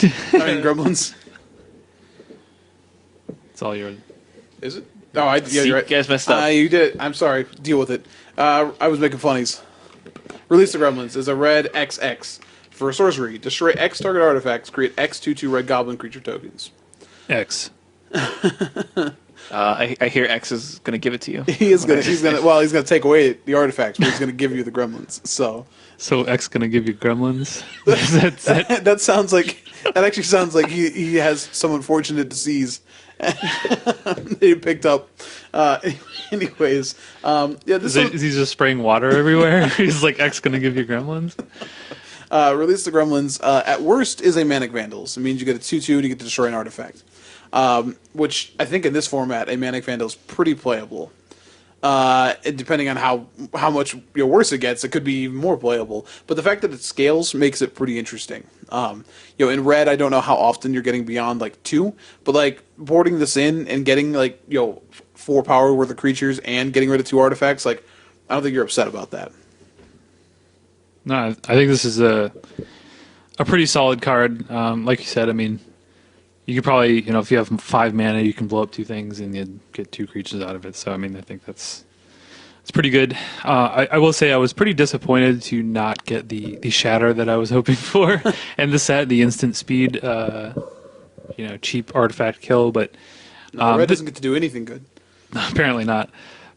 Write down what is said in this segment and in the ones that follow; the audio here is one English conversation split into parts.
gremlins. It's all yours. Is it? Oh, yeah, you're right. You guys messed up. You did. I'm sorry. Deal with it. I was making funnies. Release the Gremlins is a red XX for a sorcery. Destroy X target artifacts. Create X 2/2 red goblin creature tokens. X. I hear X is going to give it to you. He's gonna take away the artifacts, but he's gonna give you the Gremlins. So X gonna give you gremlins. that sounds like that actually sounds like he has some unfortunate disease that he picked up. Anyways, yeah, Is he just spraying water everywhere? He's like, X gonna give you gremlins. Release the Gremlins. At worst is a Manic Vandals. It means you get a 2/2 to get to destroy an artifact. Which I think in this format, a Manic Vandal is pretty playable. Depending on how much worse it gets, it could be even more playable. But the fact that it scales makes it pretty interesting. In red, I don't know how often you're getting beyond like 2, but like boarding this in and getting like 4 power worth of creatures and getting rid of 2 artifacts, like I don't think you're upset about that. No, I think this is a pretty solid card. Like you said, I mean, you could probably, if you have 5 mana, you can blow up 2 things and you'd get 2 creatures out of it. So, I mean, I think it's pretty good. I will say I was pretty disappointed to not get the shatter that I was hoping for. And the set, the instant speed, cheap artifact kill. But red doesn't get to do anything good. Apparently not.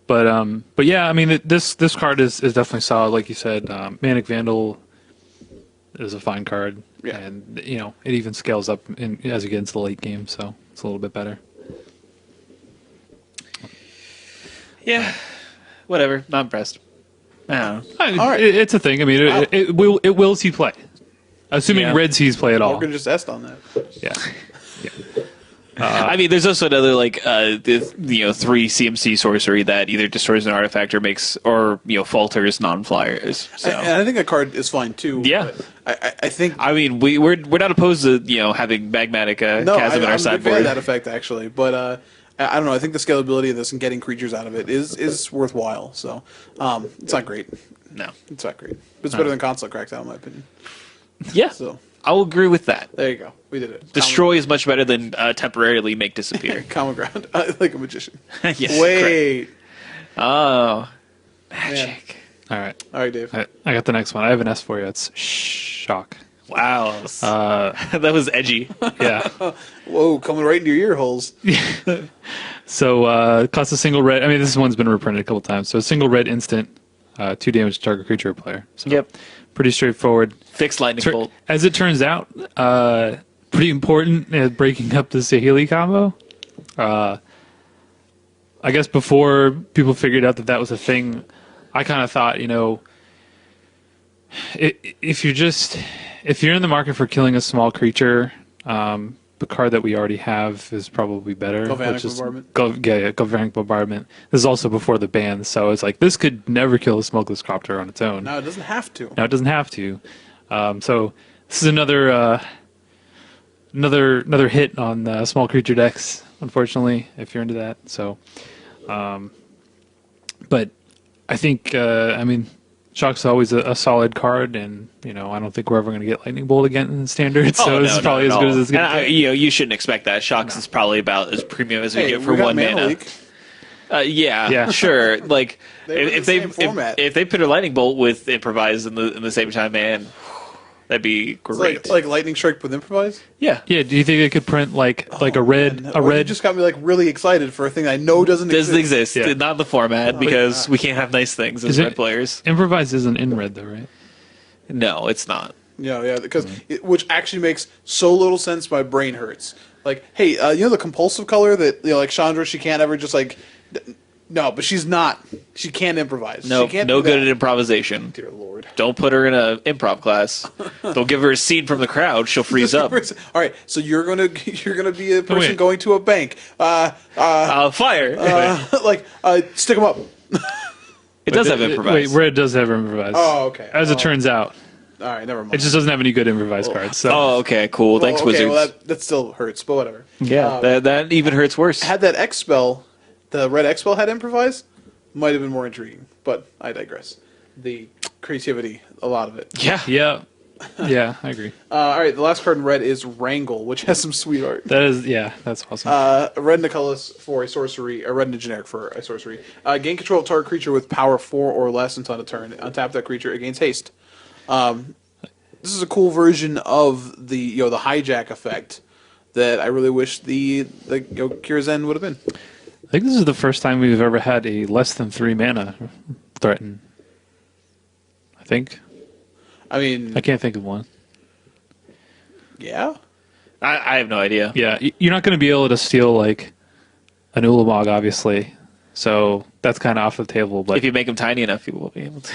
But yeah, I mean, this card is definitely solid. Like you said, Manic Vandal is a fine card. Yeah. And, it even scales up as you get into the late game, so it's a little bit better. Yeah. Whatever. Not impressed. I don't know. All right. It's a thing. I mean, it will see play. Assuming red sees play at all. We're going to just est on that. Yeah. I mean, there's also another 3 CMC sorcery that either destroys an artifact or makes falters non-flyers. So. And I think that card is fine too. Yeah, I think. I mean, we're not opposed to having magmatic chasm in our sideboard. I'm that effect actually, but I don't know. I think the scalability of this and getting creatures out of it is worthwhile. So it's not great. No, it's not great. But it's better than Console Crackdown, in my opinion. Yeah. So. I will agree with that. There you go. We did it. Destroy is much better than temporarily make disappear. Common ground. Like a magician. Yes, wait. Correct. Oh. Magic. Yeah. All right, Dave. I got the next one. I have an S for you. It's Shock. Wow. That was edgy. Yeah. Whoa, coming right into your ear holes. So, costs a single red. I mean, this one's been reprinted a couple times. So, a single red instant, 2 damage to target creature or player. So, yep. Pretty straightforward. Fixed lightning bolt. As it turns out, pretty important at breaking up the Saheeli combo. I guess before people figured out that was a thing, I kind of thought, if you're in the market for killing a small creature, the card that we already have is probably better. Galvanic Bombardment. Galvanic Bombardment. This is also before the ban, so it's like this could never kill a Smokeless Copter on its own. No, it doesn't have to. No, it doesn't have to. So this is another hit on small creature decks, unfortunately, if you're into that. So, but I think Shock's always a solid card, and I don't think we're ever going to get Lightning Bolt again in Standard. So this is probably as good as it's going to get. You shouldn't expect that. Shock's is probably about as premium as we get for 1 mana. Yeah, sure. Like if they put a Lightning Bolt with Improvise in the same time, man, that'd be great. Like Lightning Strike with Improvise? Yeah. Yeah. Do you think it could print like a red? Man. A red? You just got me really excited for a thing I know doesn't exist. Yeah. Not in the format because we can't have nice things as red players. Improvise isn't in red though, right? No, it's not. Yeah, because which actually makes so little sense. My brain hurts. Like, hey, the compulsive color that like Chandra, she can't ever just like. No, but she's not. She can't improvise. No, she can't no good at improvisation. Dear Lord. Don't put her in an improv class. Don't give her a scene from the crowd. She'll freeze up. All right, so you're gonna be a person going to a bank. Fire. Stick them up. It does have improvise. Wait, red does have improvise. Oh, okay. As it turns out. All right, never mind. It just doesn't have any good improvise cards. So. Oh, okay, cool. Thanks, Wizards. Well, that still hurts, but whatever. Yeah, that even hurts worse. Had that X spell, the red X spell had improvise, might have been more intriguing. But I digress. The creativity, a lot of it. Yeah. Yeah, I agree. All right, the last card in red is Wrangle, which has some sweet art. That's awesome. A red and a colorless for a sorcery, a red and a generic for a sorcery. Gain control of target creature with power 4 or less until end of turn. Untap that creature, it gains haste. This is a cool version of the the hijack effect that I really wish the Kirazen would have been. I think this is the first time we've ever had a less than 3 mana threaten. I think. I mean, I can't think of one. Yeah? I have no idea. Yeah, you're not going to be able to steal like an Ulamog, obviously. So that's kind of off the table. But if you make them tiny enough, you will be able to.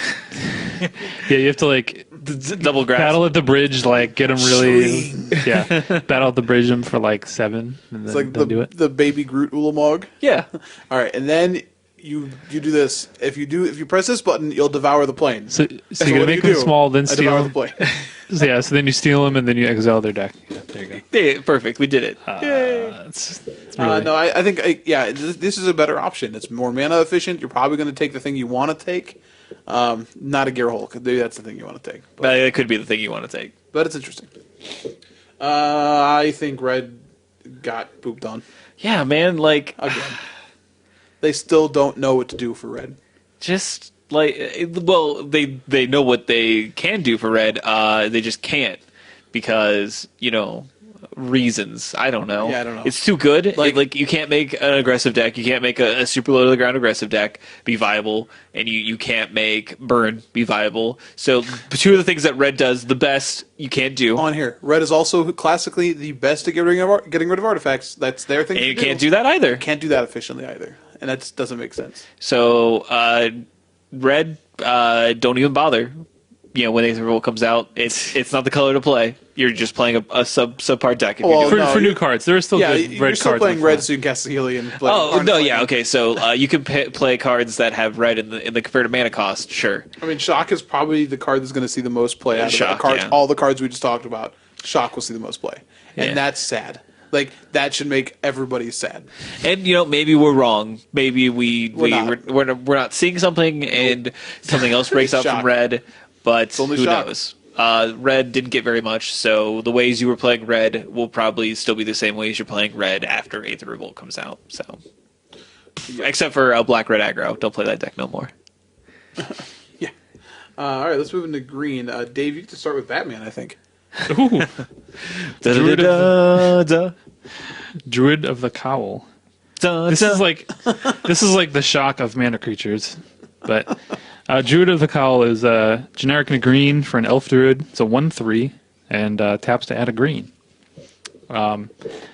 Yeah, you have to like double grasp. Battle at the bridge, like get them really. Yeah, battle at the bridge them for like 7, and It's then, like then do it. the baby Groot Ulamog. Yeah. All right, and then you do this. If you press this button, you'll devour the plane. So you're what gonna do make you them do? small, then I steal devour them. the plane. So then you steal them, and then you exile their deck. Yeah, there you go. Yeah, perfect. We did it. Yay. It's really, No, I think this is a better option. It's more mana efficient. You're probably going to take the thing you want to take. Not a Gear Hulk. Maybe that's the thing you want to take. But That could be the thing you want to take. it's interesting. I think red got pooped on Yeah, man. Like, again. They still don't know what to do for red. just like, well, they know what they can do for red. They just can't because reasons. I don't know. Yeah, I don't know. It's too good. Like- Like you can't make an aggressive deck. You can't make a super low to the ground aggressive deck be viable, and you can't make burn be viable. So two of the things that red does the best, you can't do. On here, red is also classically the best at getting rid of artifacts. That's their thing. And to you can't do that either. Can't do that efficiently either, and that just doesn't make sense. So red, don't even bother. When Aether Revolt comes out, it's not the color to play. You're just playing a subpar deck. If Well, you're doing no, for new cards, there are still Yeah, good you're red still cards. playing in the red front. so you can cast the Healy and play. Oh no, yeah, okay. So you can play cards that have red in the comparative mana cost. Sure. I mean, Shock is probably the card that's going to see the most play out of Shock, the cards. yeah. All the cards we just talked about, Shock will see the most play, Yeah. and that's sad. Like that should make everybody sad. And maybe we're wrong. Maybe we're not seeing something, and something else breaks out Shock. from red. But only who Shock. knows? Red didn't get very much, so the ways you were playing red will probably still be the same ways you're playing red after Aether Revolt comes out. So, except for black-red aggro, don't play that deck no more. Yeah. All right, let's move into green. Dave, you get to start with Batman, I think. Ooh, Druid Da-da-da-da. Druid of the Cowl. This is like the Shock of mana creatures, but Druid of the Cowl is generic and a green for an elf druid. It's a 1/3 and taps to add a green. I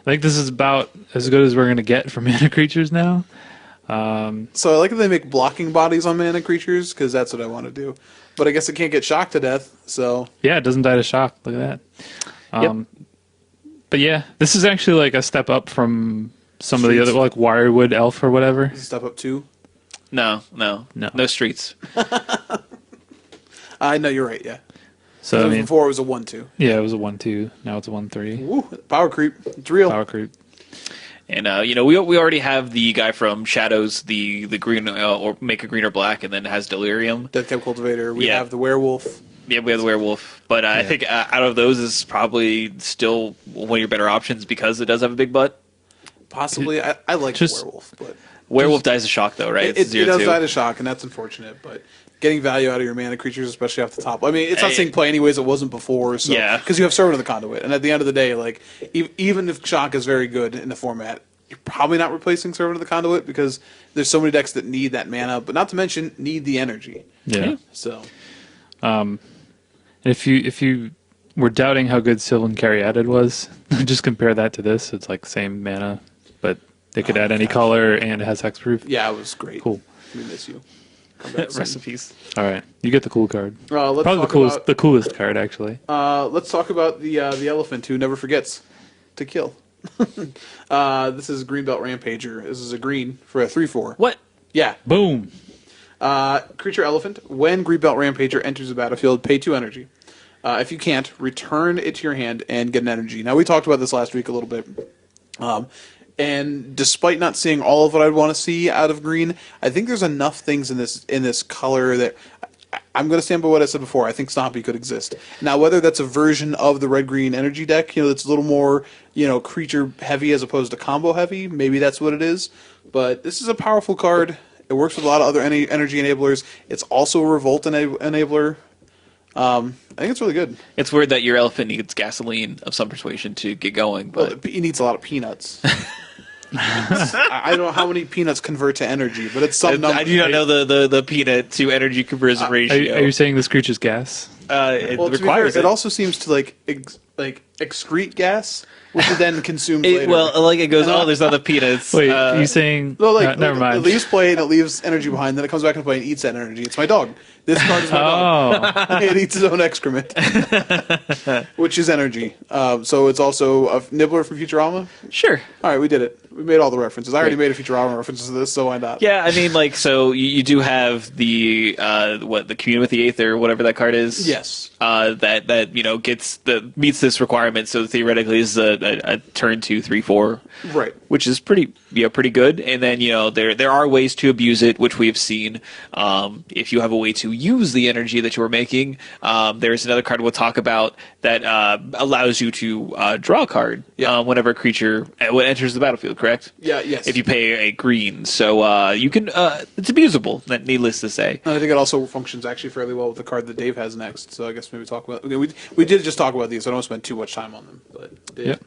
think this is about as good as we're going to get for mana creatures now. So I like that they make blocking bodies on mana creatures because that's what I want to do. But I guess it can't get shocked to death. So Yeah, it doesn't die to shock. Look at that. But yeah, this is actually like a step up from some of the other, like Wirewood Elf or whatever. step up 2. No streets. I know you're right. Yeah. So I mean, Before it was a 1/2. yeah, it was a 1/2. Now it's a 1/3. Woo, power creep. It's real. Power creep. And we already have the guy from Shadows, the green or make a green or black, and then it has Delirium. Death Type Cultivator. We Yeah. have the Werewolf. Yeah, we have the Werewolf, but I think out of those is probably still one of your better options because it does have a big butt. Possibly. I like the Just- Werewolf, but Werewolf dies to shock though, right? it It's does 0/2. die to shock, and that's unfortunate. But getting value out of your mana creatures, especially off the top. I mean, it's not seeing play anyways. It wasn't before, so Yeah. because you have Servant of the Conduit, and at the end of the day, like even if shock is very good in the format, you're probably not replacing Servant of the Conduit because there's so many decks that need that mana, but not to mention need the energy. Yeah. So If you were doubting how good Sylvan Caryatid was, just compare that to this. It's like same mana, but they could add any color and it has hexproof. yeah, it was great. Cool. We miss you. Come back soon. Recipes. All right, you get the cool card. Let's Probably talk the coolest card actually. Let's talk about the elephant who never forgets to kill. This is Greenbelt Rampager. This is a green for a 3/4. What? Yeah. Boom. Creature elephant. When Greenbelt Rampager enters the battlefield, pay 2 energy. If you can't, return it to your hand and get an energy. Now we talked about this last week a little bit. And despite not seeing all of what I'd want to see out of green, I think there's enough things in this color that I'm going to stand by what I said before. I think Stompy could exist. Now, whether that's a version of the red-green energy deck, that's a little more, creature heavy as opposed to combo heavy, maybe that's what it is. But this is a powerful card. It works with a lot of other energy enablers. It's also a Revolt enabler. I think it's really good. It's weird that your elephant needs gasoline of some persuasion to get going, but well, he needs a lot of peanuts. I don't know how many peanuts convert to energy, but it's some number. I do not know the peanut to energy conversion ratio. Are you saying this creature's gas? It requires it also seems to excrete gas, which it then consumes later. Well, it goes, there's not the peanuts. Wait, are you saying... No, never mind. It leaves play and it leaves energy behind, then it comes back into play and eats that energy. It's my dog. This card is my dog. It eats its own excrement, which is energy. So it's also a Nibbler from Futurama? Sure. All right, we did it. We made all the references. I already made a Futurama reference to this, so why not? Yeah, I mean, so you do have the the Commune with the Aether, whatever that card is. Yes. That meets this requirement. So theoretically, is a turn 2, 3, 4. Right. Which is pretty good. And then there are ways to abuse it, which we've seen. If you have a way to use the energy that you are making, there's another card we'll talk about that allows you to draw a card whenever a creature enters the battlefield. Correct? Yeah. Yes. If you pay a green, so you can. It's abusable. Needless to say. I think it also functions actually fairly well with the card that Dave has next. So I guess maybe talk about. We did just talk about these. So I don't spend too much time on them. But Dave. Yep.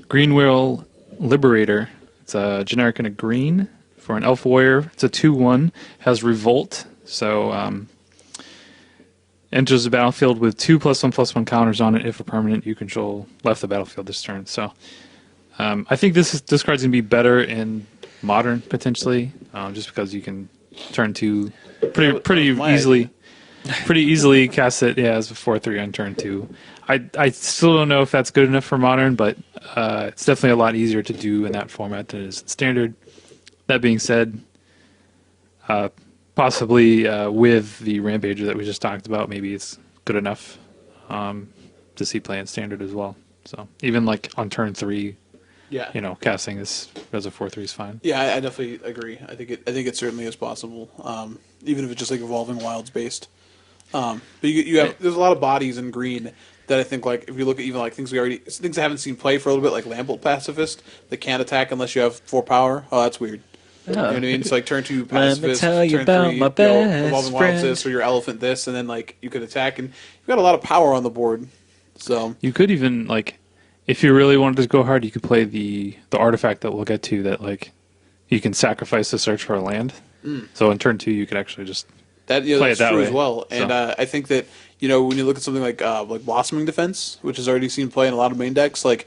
Green Wheel Liberator. It's a generic and a green for an Elf Warrior. It's a 2/1. Has Revolt. So enters the battlefield with 2+1/+1 counters on it if a permanent you control left the battlefield this turn. So I think this card's gonna be better in Modern potentially, just because you can turn 2 pretty easily cast it. Yeah, as a 4/3 on turn 2. I still don't know if that's good enough for Modern, but it's definitely a lot easier to do in that format than it is in Standard. That being said, possibly with the Rampager that we just talked about, maybe it's good enough to see play in Standard as well. So even on turn 3, casting this as a 4/3 is fine. Yeah, I definitely agree. I think it certainly is possible, even if it's just Evolving Wilds based. But you have there's a lot of bodies in green that I think if you look at even things things I haven't seen play for a little bit, like Lambent Pacifist, that can't attack unless you have 4 power. Oh, that's weird. You know what I mean? It's turn 2 Pacifist, turn 3 Evolving Wilds this, or your Elephant this, and then you could attack, and you've got a lot of power on the board. So you could even if you really wanted to go hard, you could play the artifact that we'll get to that you can sacrifice to search for a land. So in turn 2, you could actually just play it that way as well. And I think that when you look at something like Blossoming Defense, which has already seen play in a lot of main decks, a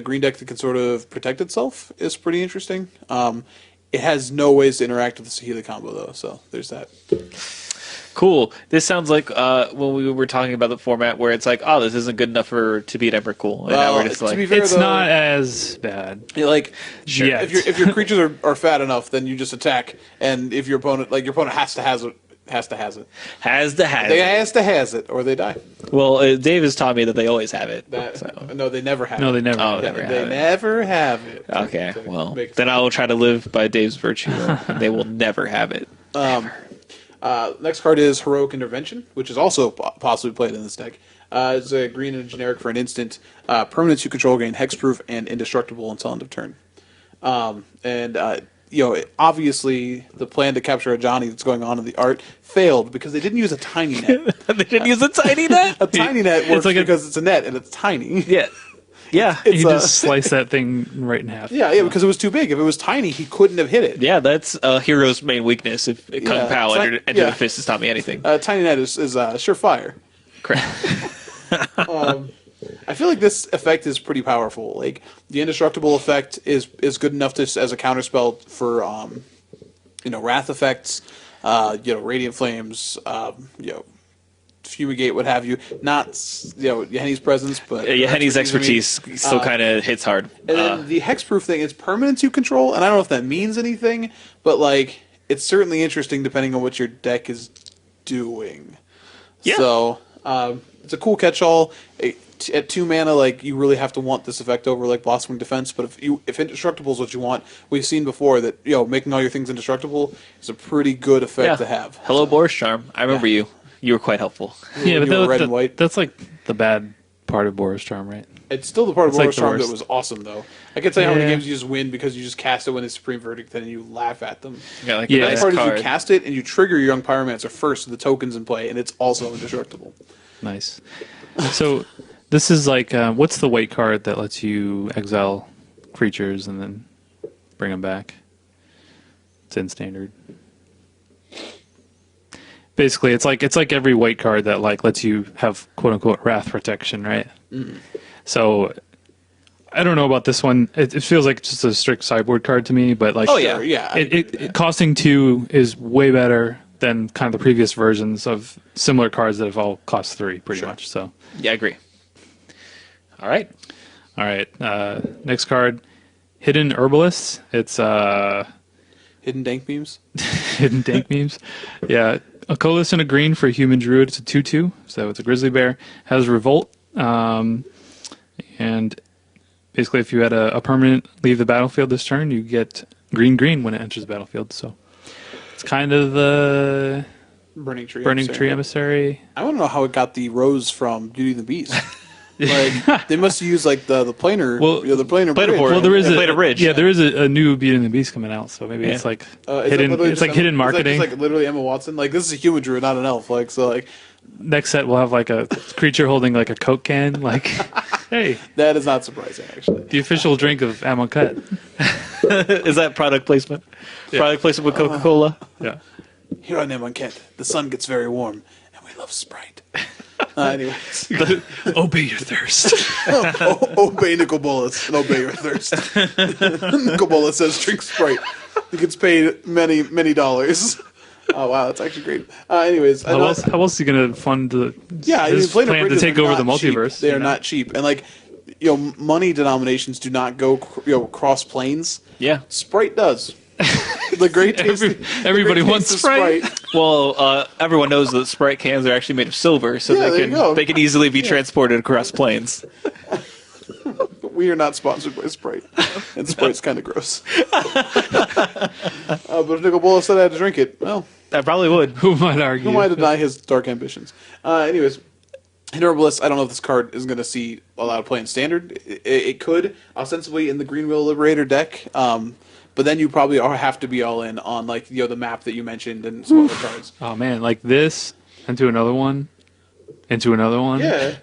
green deck that can sort of protect itself is pretty interesting. It has no ways to interact with the Saheeli combo though, so there's that. Cool. This sounds like when we were talking about the format where it's this isn't good enough to beat Evercool. And now we're just to be fair, it's not as bad. Sure. If your creatures are fat enough, then you just attack, and if your opponent has to has it, or they die. Well, Dave has taught me that they always have it. No, they never have it. No, they never. Never have it. Okay, well, then I will try to live by Dave's virtue. They will never have it. Next card is Heroic Intervention, which is also possibly played in this deck. It's a green and a generic for an instant. Permanents you control gain hexproof and indestructible until end of turn. Obviously the plan to capture a Johnny that's going on in the art failed because they didn't use a tiny net. They didn't use a tiny net? A tiny net works because it's a net and it's tiny. Yeah. Yeah, he just sliced that thing right in half. Yeah, because it was too big. If it was tiny, he couldn't have hit it. Yeah, that's a hero's main weakness. If Kung Pao entered the fist has taught me anything. Tiny net is surefire. Correct. I feel like this effect is pretty powerful. The indestructible effect is good enough as a counterspell for wrath effects, radiant flames, fumigate, what have you. Not Yahenni's presence, but Yahenni's expertise still kind of hits hard. And then the hexproof thing is permanence you control, and I don't know if that means anything, but it's certainly interesting depending on what your deck is doing. Yeah. So it's a cool catch-all. At 2 mana, you really have to want this effect over Blossoming Defense. But if indestructible is what you want, we've seen before that making all your things indestructible is a pretty good effect to have. Hello, Boris Charm. I remember you. You were quite helpful. Yeah, but You were red and white. that's like the bad part of Boros Charm, right? It's still the part of It's like Boros the Charm that worst. was awesome, though. I can tell you how many Yeah. games you just win because you just cast it when it's Supreme Verdict, and you laugh at them. Yeah, like Yeah. a The nice part card. is you cast it and you trigger your Young Pyromancer first, so the token's in play, and it's also indestructible. Nice. So this is like, what's the white card that lets you exile creatures and then bring them back? It's in standard. Basically, it's like every white card that like lets you have quote unquote wrath protection, right? So I don't know about this one. It feels like just a strict sideboard card to me, but like, Oh, yeah. Sure, yeah. I agree with it that. costing 2 is way better than kind of the previous versions of similar cards that have all cost 3 pretty much. So, Yeah, I agree. All right. all right, next card, Hidden Herbalist. It's Hidden dank memes. hidden dank memes. Yeah, a colorless and a green for a human druid. It's a 2/2, so it's a grizzly bear. Has Revolt, and basically, if you had a permanent leave the battlefield this turn, you get green when it enters the battlefield. So it's kind of the Burning Tree. Burning Emissary. Tree Emissary. I want to know how it got the rose from Beauty and the Beast. Like they must use like the planar. Well, the planar. planar bridge. board. Well, there is Yeah, a played a bridge. Yeah, there is a new Beauty and the Beast coming out, so maybe it's Yeah. like Is hidden. that literally It's just like hidden Emma- is that marketing. just, like literally Emma Watson. Like this is a human druid, not an elf. Like so, like Next set, we'll have like a creature holding like a Coke can. Like, hey, that is not surprising actually. the official drink of Amonkhet. Is that product placement? Product placement with Coca-Cola? Yeah. Here on Emon Kent, the sun gets very warm, and we love Sprite. Anyways, Obey your thirst. obey Nicol Bolas and obey your thirst. Nicol Bolas says drink Sprite. He gets paid many dollars. Oh wow, that's actually great. Anyways, I How know- else are you gonna fund the his planar plan to bridges take are over the not cheap. multiverse? They you are know? not cheap, and like money denominations do not go cross planes. Yeah. Sprite does. The great taste. Everybody the great wants taste of Sprite. Well, everyone knows that Sprite cans are actually made of silver, so Yeah, there you go. they can easily be transported across planes. We are not sponsored by Sprite, and Sprite's kind of gross. But if Nicol Bolas said I had to drink it, well, I probably would. Who might argue? who am I to deny his dark ambitions? Anyways, Herbalist, I don't know if this card is going to see a lot of play in Standard. It could, ostensibly, in the Green Will Liberator deck. But then you probably have to be all in on like the map that you mentioned and some other cards. Oh man, like this into another one, into another one. Yeah.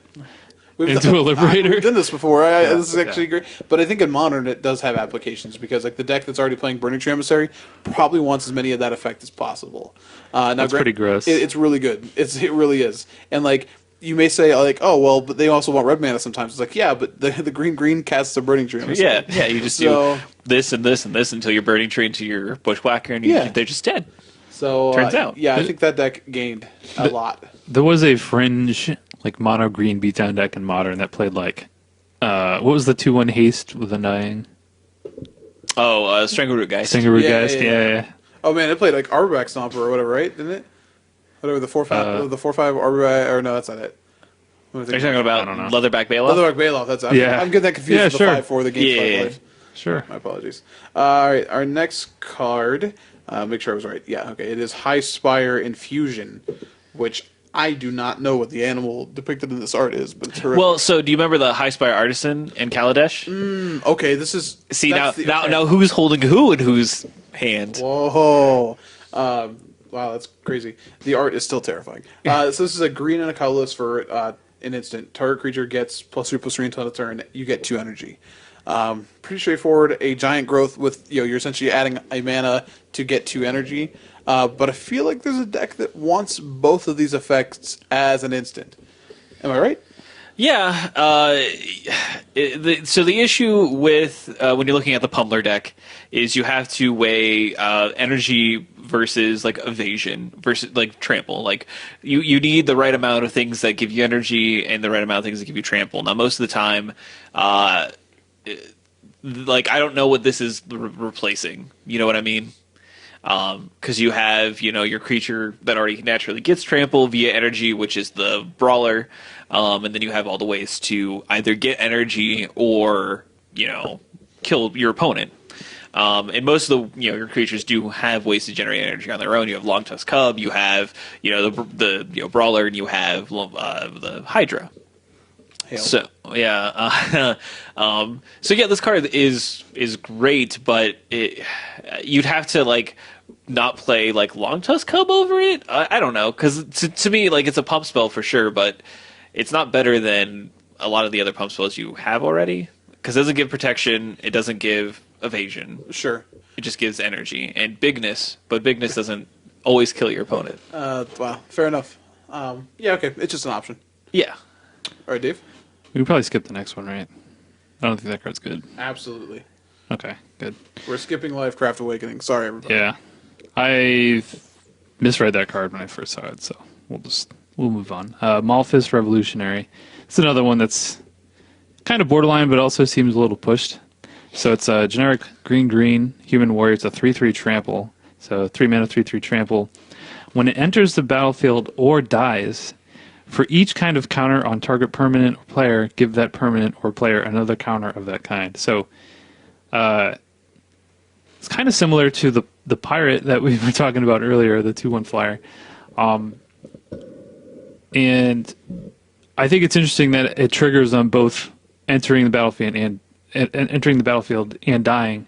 Into a Liberator? We've done this before. This is actually great. But I think in Modern it does have applications because like the deck that's already playing Burning Tree Emissary probably wants as many of that effect as possible. That's pretty gross. It's really good. It really is. And like you may say like, oh well, but they also want red mana sometimes. It's like yeah, but the green casts a Burning Tree Emissary. Yeah, you just So- do this and this and this until you're burning tree into your bushwhacker, and Yeah. they're just dead. So Turns out. yeah, I think that deck gained a lot. There was a fringe like mono green beatdown deck in Modern that played like what was the 2/1 haste with Undying? Oh, Strangleroot Geist. Stingaroo Yeah, Geist, yeah. yeah. Oh man, it played like Arborback Stomper or whatever, right? Didn't it? Whatever the 4/5, the 4/5 Arborback, or no, that's not it. What am I Are you thinking? talking I don't about know. Leatherback Bailoff? Leatherback Bailoff. That's Yeah. I'm getting that confused Yeah, with the sure. 5/4 the game Yeah. life. Sure. My apologies. All right, our next card. Make sure I was right. Yeah, okay. It is High Spire Infusion, which I do not know what the animal depicted in this art is, but it's horrific. Well, so do you remember the High Spire Artisan in Kaladesh? Okay, this is. See, now, that's now, okay. now who's holding who in whose hand? Whoa. Wow, that's crazy. The art is still terrifying. So this is a green and a colorless for an instant. Target creature gets +3/+3 until the turn. You get 2 energy. Pretty straightforward. A giant growth with you're essentially adding a mana to get 2 energy. But I feel like there's a deck that wants both of these effects as an instant. Am I right? Yeah. So the issue with when you're looking at the Pummeler deck is you have to weigh energy versus like evasion versus like trample. Like you need the right amount of things that give you energy and the right amount of things that give you trample. Now most of the time, like I don't know what this is replacing. You know what I mean? Because you have your creature that already naturally gets trample via energy, which is the brawler, and then you have all the ways to either get energy or kill your opponent. And most of the your creatures do have ways to generate energy on their own. You have Long Tusk Cub, you have the Brawler, and you have the Hydra. Hail. So yeah, this card is great, but you'd have to like not play like Long Tusk Cub over it. I don't know, because to me like it's a pump spell for sure, but it's not better than a lot of the other pump spells you have already. Because it doesn't give protection, it doesn't give evasion. Sure. It just gives energy and bigness, but bigness doesn't always kill your opponent. Wow, fair enough. Yeah, okay, it's just an option. Yeah. All right, Dave. We could probably skip the next one, right? I don't think that card's good. Absolutely. Okay, good. We're skipping Lifecraft Awakening. Sorry, everybody. Yeah, I misread that card when I first saw it, so we'll move on. Malphus Revolutionary. It's another one that's kind of borderline, but also seems a little pushed. So it's a generic green human warrior. It's a 3/3 trample. So 3 mana 3/3 trample. When it enters the battlefield or dies, for each kind of counter on target permanent or player, give that permanent or player another counter of that kind. So it's kind of similar to the pirate that we were talking about earlier, the 2/1 flyer. And I think it's interesting that it triggers on both entering the battlefield and dying.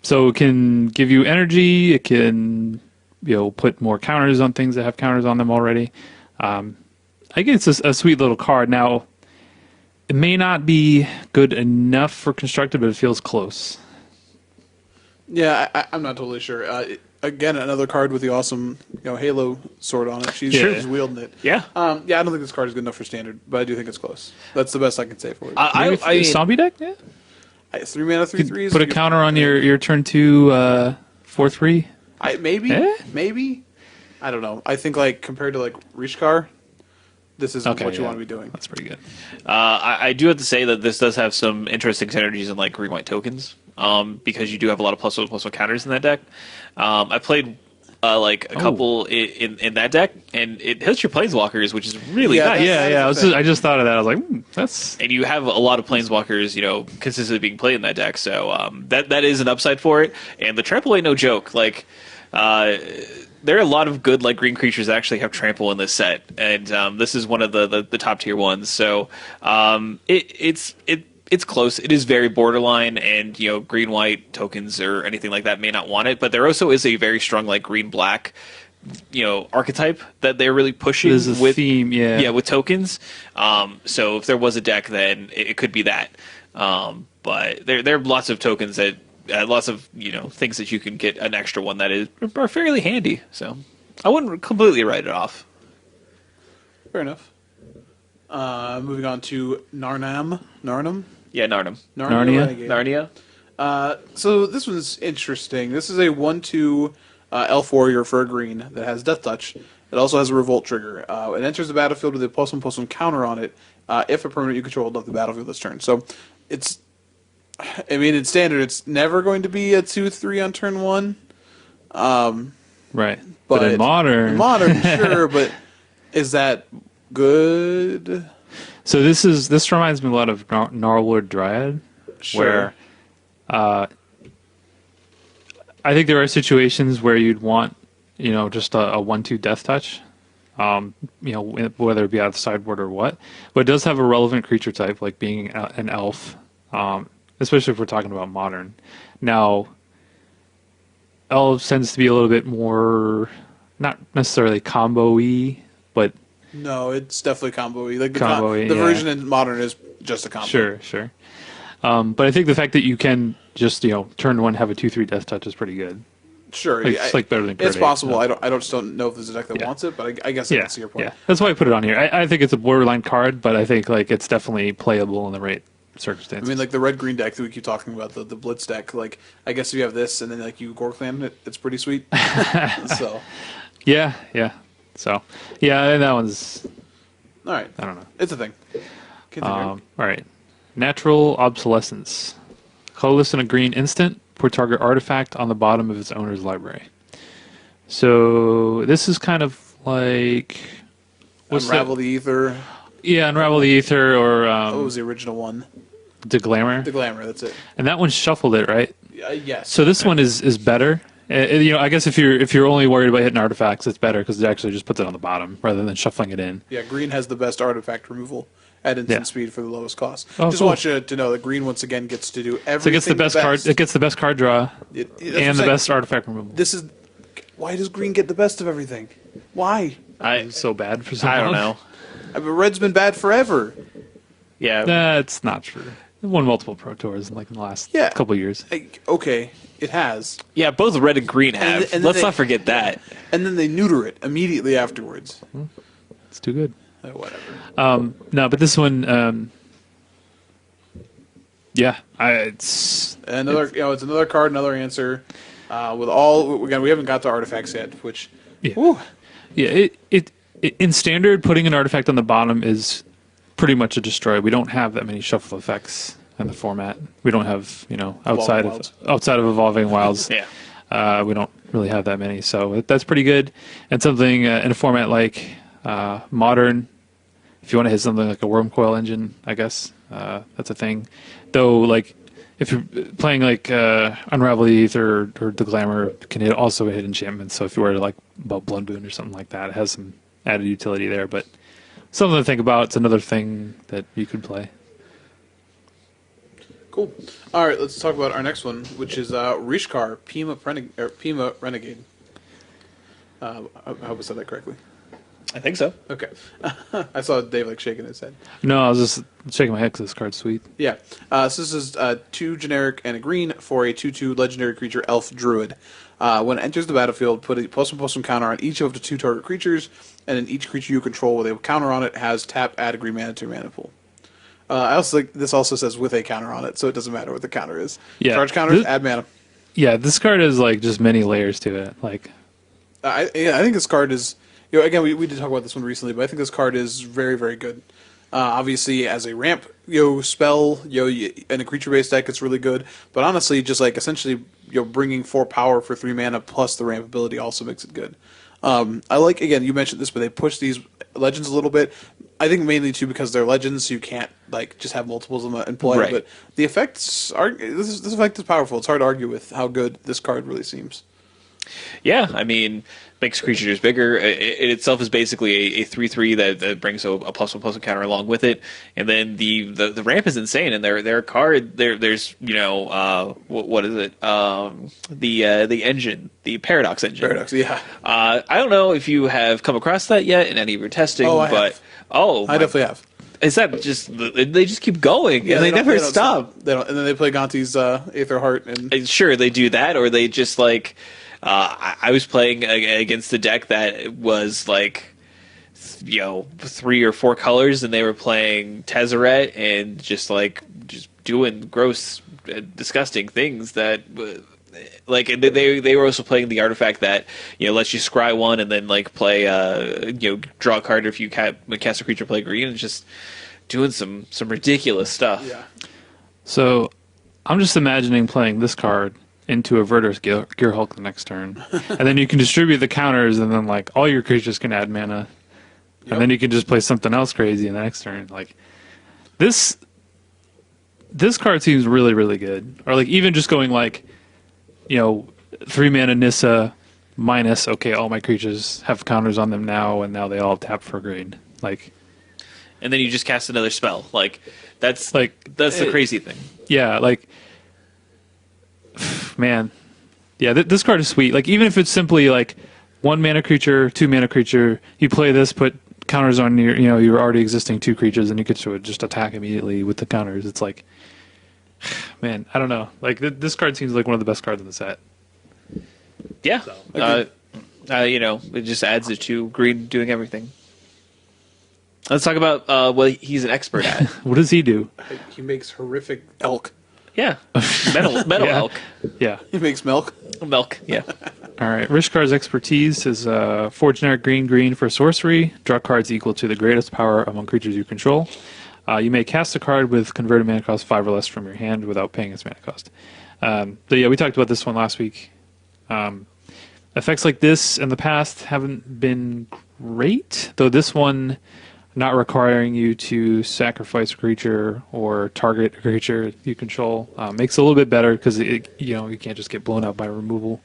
So it can give you energy. It can put more counters on things that have counters on them already. I guess it's a sweet little card. Now, it may not be good enough for constructed, but it feels close. Yeah, I'm not totally sure. Again, another card with the awesome Halo sword on it. She's wielding it. Yeah. I don't think this card is good enough for standard, but I do think it's close. That's the best I can say for it. I zombie deck, yeah. It's 3 mana, 3/3s. Put a counter on your turn 2 4/3. Maybe. I don't know. I think like compared to like Rishkar, this isn't what you want to be doing. That's pretty good. I do have to say that this does have some interesting synergies in like green white tokens, because you do have a lot of +1/+1 counters in that deck. I played like a couple in that deck, and it hits your planeswalkers, which is really nice. I just thought of that. I was like, that's. And you have a lot of planeswalkers, consistently being played in that deck. So that is an upside for it. And the trample ain't no joke. Like, there are a lot of good like green creatures that actually have trample in this set, and this is one of the top tier ones. So it's close. It is very borderline, and green white tokens or anything like that may not want it, but there also is a very strong like green black archetype that they're really pushing with theme, with tokens. So if there was a deck, then it could be that. But there are lots of tokens that lots of things that you can get an extra one that are fairly handy. So I wouldn't completely write it off. Fair enough. Moving on to Narnam. Yeah, Narnia. Narnia. So this one's interesting. This is a 1/2 elf warrior for a green that has Death Touch. It also has a Revolt trigger. It enters the battlefield with a +1/+1 counter on it if a permanent you control left the battlefield this turn. So in standard, it's never going to be a 2/3 on turn 1. Right. But in modern, sure. But is that good? So this reminds me a lot of Gnarlwood Dryad, where I think there are situations where you'd want just a 1/2 Death Touch, whether it be out of the sideboard or what. But it does have a relevant creature type, like being an elf. Especially if we're talking about modern. Now, elves tends to be a little bit more, not necessarily combo-y, but... No, it's definitely combo-y. Like the version in modern is just a combo. Sure. But I think the fact that you can just, turn 1, have a 2/3 Death Touch is pretty good. Sure. It's better than It's possible. I don't know if there's a deck that wants it, but I guess I can see your point. Yeah, that's why I put it on here. I think it's a borderline card, but I think like it's definitely playable in the right circumstances. I mean, like the red-green deck that we keep talking about, the Blitz deck, like, I guess if you have this and then like you Gorkland it, it's pretty sweet. So. Yeah. So, and that one's... All right. I don't know. It's a thing. All right. Natural Obsolescence. Colorless and a green instant. Put target artifact on the bottom of its owner's library. So this is kind of like... Unravel the Aether. Yeah, Unravel the Aether, or... what was the original one? The Glamour. The Glamour, that's it. And that one shuffled it, right? Yes. So this one is better. I guess if you're only worried about hitting artifacts, it's better because it actually just puts it on the bottom rather than shuffling it in. Yeah, green has the best artifact removal at instant speed for the lowest cost. Oh, just cool. want you to know that green once again gets to do everything. So it gets the best card. It gets the best card draw and the best artifact removal. Why does green get the best of everything? Why? It's so bad for some. I don't know. I mean, red's been bad forever. Yeah, that's not true. It won multiple Pro Tours in the last couple of years. Okay, it has. Yeah, both red and green have. And Let's not forget that. And then they neuter it immediately afterwards. It's too good. Whatever. No, but this one, it's another. It's another card, another answer. With all again, we haven't got to artifacts yet, which. It in standard, putting an artifact on the bottom is pretty much a destroy. We don't have that many shuffle effects in the format. We don't have outside of Evolving Wilds. We don't really have that many, so that's pretty good. And something in a format like Modern, if you want to hit something like a Worm Coil Engine, I guess that's a thing. Though, like if you're playing like Unravel the Aether or the Glamour, can also hit enchantments. So if you were to like Blood Boon or something like that, it has some added utility there. But something to think about. It's another thing that you could play. Cool. All right, let's talk about our next one, which is Rishkar, Pima Renegade. I hope I said that correctly. I think so. Okay. I saw Dave shaking his head. No, I was just shaking my head because this card's sweet. Yeah. So this is 2 generic and a green for a 2/2 legendary creature Elf Druid. When it enters the battlefield, put a +1/+1 counter on each of the 2 target creatures, and then each creature you control with a counter on it has tap, add a green mana to your mana pool. I also like this also says with a counter on it, so it doesn't matter what the counter is. Yeah. Charge counters, add mana. Yeah, this card has like just many layers to it. Like, I think this card is. Again, we did talk about this one recently, but I think this card is very, very good. Obviously, as a ramp spell, in a creature-based deck, it's really good. But honestly, just like essentially, bringing 4 power for 3 mana plus the ramp ability also makes it good. I like, again, you mentioned this, but they push these legends a little bit. I think mainly too because they're legends, so you can't like just have multiples of them in play. Right. But the effects are this effect is powerful. It's hard to argue with how good this card really seems. Yeah, I mean, makes creatures bigger. It itself is basically a 3/3 that brings a +1/+1 counter along with it, and then the ramp is insane. And their card there's what is it? The engine, the Paradox engine. Paradox, yeah. I don't know if you have come across that yet in any of your testing, I definitely have. Is that just they just keep going and they never stop? They don't, and then they play Gonti's Aether Heart and sure they do that, or they just like. I was playing against a deck that was like, 3 or 4 colors, and they were playing Tezzeret and just doing gross, disgusting things that, like, they were also playing the artifact that lets you scry 1 and then like play draw a card if you cast a creature, play green, and just doing some ridiculous stuff. Yeah. So, I'm just imagining playing this card into a Verdurous Gear Hulk the next turn. And then you can distribute the counters, and then like all your creatures can add mana. Yep. And then you can just play something else crazy in the next turn. Like this card seems really, really good. Or like even just going like 3 mana Nissa minus all my creatures have counters on them now, and now they all tap for green. Like, and then you just cast another spell. Like that's the crazy thing. Yeah, like man, yeah, this card is sweet. Like even if it's simply like 1 mana creature, 2 mana creature, you play this, put counters on your already existing 2 creatures, and you get to just attack immediately with the counters. It's like, man, I don't know. Like this card seems like one of the best cards in the set. Yeah, it just adds it to green doing everything. Let's talk about what he's an expert at. What does he do? He makes horrific elk. Yeah, metal elk. Yeah, he makes milk. Milk. Yeah. All right. Rishkar's expertise is 4 generic green for sorcery. Draw cards equal to the greatest power among creatures you control. You may cast a card with converted mana cost 5 or less from your hand without paying its mana cost. So yeah, we talked about this one last week. Effects like this in the past haven't been great, though this one not requiring you to sacrifice a creature or target a creature you control makes it a little bit better because you can't just get blown up by removal.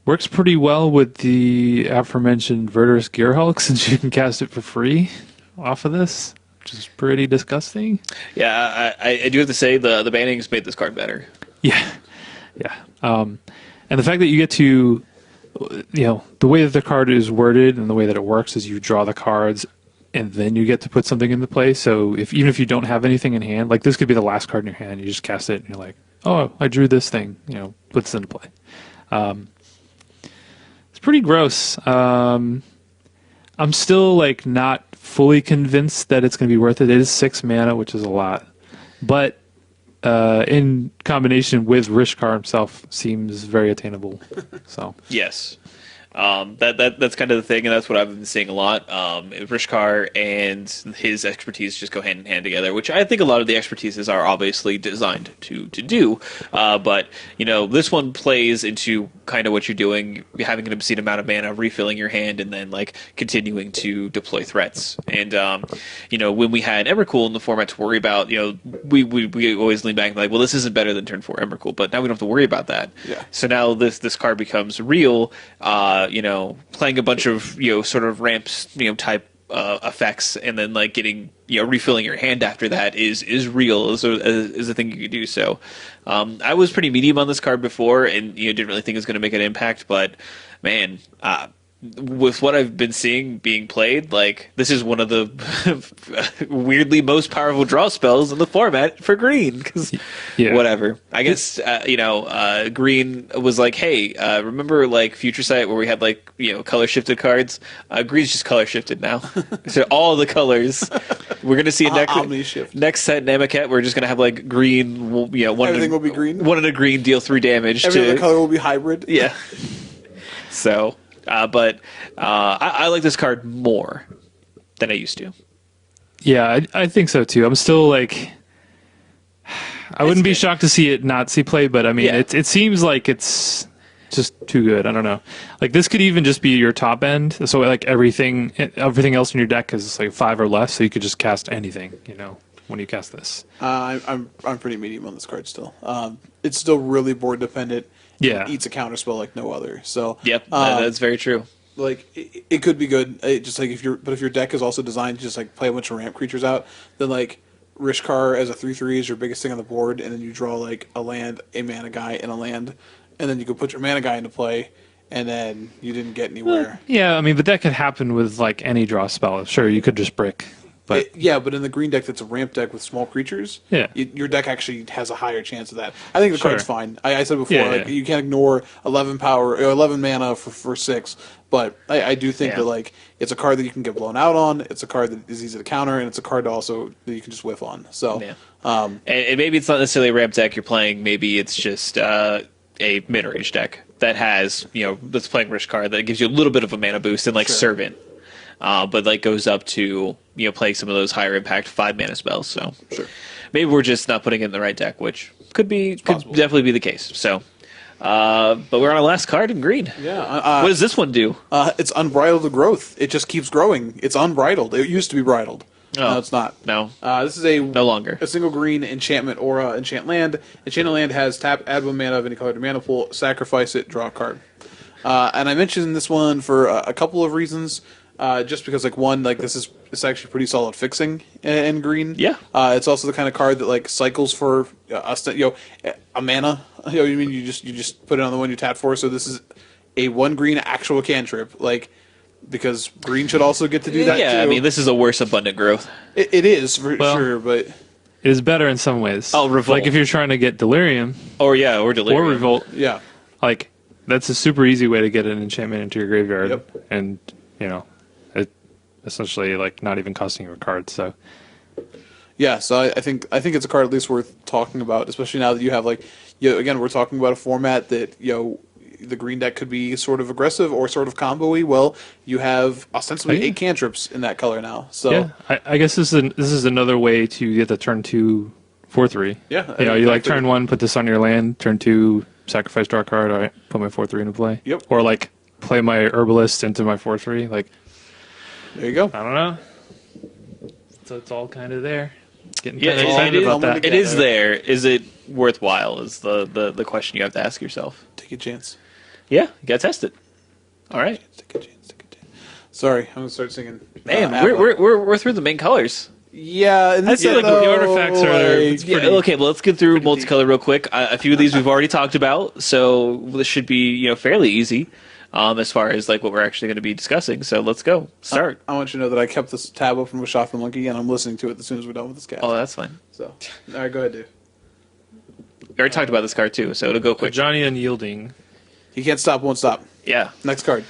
Works pretty well with the aforementioned Verdurous Gearhulk since you can cast it for free off of this, which is pretty disgusting. Yeah, I do have to say the bannings made this card better. Yeah. And the fact that you get to, the way that the card is worded and the way that it works is you draw the cards and then you get to put something into play. So even if you don't have anything in hand, like this could be the last card in your hand, you just cast it and you're like, oh, I drew this thing, puts it into play. It's pretty gross. I'm still not fully convinced that it's going to be worth it. It is 6 mana, which is a lot, but in combination with Rishkar himself, seems very attainable. So yes. That's kind of the thing, and that's what I've been seeing a lot. Rishkar and his expertise just go hand in hand together, which I think a lot of the expertises are obviously designed to do. But this one plays into kind of what you're doing, having an obscene amount of mana, refilling your hand, and then continuing to deploy threats. And when we had Emrakul in the format to worry about, we always lean back and well, this isn't better than turn 4 Emrakul, but now we don't have to worry about that. Yeah. So now this card becomes real. Playing a bunch of sort of ramps type effects, and then getting refilling your hand after that is real is a thing you can do. So I was pretty medium on this card before, and didn't really think it was going to make an impact, but man, with what I've been seeing being played, this is one of the weirdly most powerful draw spells in the format for green. Because whatever, I guess green was hey, remember Future Sight where we had color shifted cards? Green's just color shifted now. So all the colors. We're gonna see next set Namaket. We're just gonna have green. Everything will be green. One in a green, deal 3 damage. Every other color will be hybrid. Yeah. So. But I like this card more than I used to. Yeah, I think so too. I'm still I wouldn't be shocked to see it not see play, but I mean, it seems like it's just too good. I don't know. This could even just be your top end. So everything else in your deck is 5 or less, so you could just cast anything. When you cast this. I'm pretty medium on this card still. It's still really board dependent. Yeah, it eats a counterspell like no other. So yep, that's very true. It could be good. Just if your deck is also designed to just play a bunch of ramp creatures out, then Rishkar as a 3/3 is your biggest thing on the board, and then you draw a land, a mana guy, and a land, and then you can put your mana guy into play, and then you didn't get anywhere. Yeah, I mean, but that could happen with any draw spell. Sure, you could just brick. But but in the green deck that's a ramp deck with small creatures, your deck actually has a higher chance of that. I think the card's fine. I said before, you can't ignore 11 power or 11 mana for 6, but I do think that it's a card that you can get blown out on. It's a card that is easy to counter, and it's a card also that you can just whiff on. So, and maybe it's not necessarily a ramp deck you're playing. Maybe it's just a mid-range deck that has that's playing Rishkar that gives you a little bit of a mana boost and Servant. But goes up to playing some of those higher impact 5 mana spells. So maybe we're just not putting it in the right deck, which could definitely be the case. So, but we're on our last card in green. Yeah. What does this one do? It's unbridled growth. It just keeps growing. It's unbridled. It used to be bridled. No, it's not. No. This is no longer a single green enchantment aura enchant land. Enchant land has tap, add 1 mana of any color to mana pool, sacrifice it, draw a card. And I mentioned this one for a couple of reasons. Just because, one, it's actually pretty solid fixing in green. Yeah. It's also the kind of card that cycles for a mana. You just put it on the one you tap for. So this is a 1 green actual cantrip. Because green should also get to do that too. Yeah, I mean this is a worse abundant growth. It is for sure, but it is better in some ways. Oh, Revolt. If you're trying to get Delirium, or Delirium, or Revolt, yeah, that's a super easy way to get an enchantment into your graveyard, yep. And it essentially not even costing you a card. So yeah, so I think it's a card at least worth talking about, especially now that you have again we're talking about a format that the green deck could be sort of aggressive or sort of combo-y. Well, you have ostensibly 8 cantrips in that color now. So yeah, I guess this is another way to get the turn 2 4/3. Yeah, you turn 1, put this on your land. Turn 2, sacrifice, draw a card. All right, put my 4/3 into play. Yep. Or play my herbalist into my 4/3. There you go. I don't know. So it's all kind of there. Getting Yeah, excited about that. It is there. Is it worthwhile? Is the question you have to ask yourself. Take a chance. Yeah, you gotta test it. All right. Take a chance. Sorry, I'm gonna start singing. Man, we're through the main colors. Yeah, and I feel like the artifacts are. Okay, well, let's get through multicolor real quick. A few of these we've already talked about, so this should be fairly easy as far as like what we're actually going to be discussing. So let's go. Start. I want you to know that I kept this tab open with Shot the Monkey, and I'm listening to it as soon as we're done with this cast. Oh, that's fine. So, all right, go ahead, Dave. We already talked about this card too, so it'll go quick. Johnny Unyielding. He can't stop, won't stop. Yeah. Next card.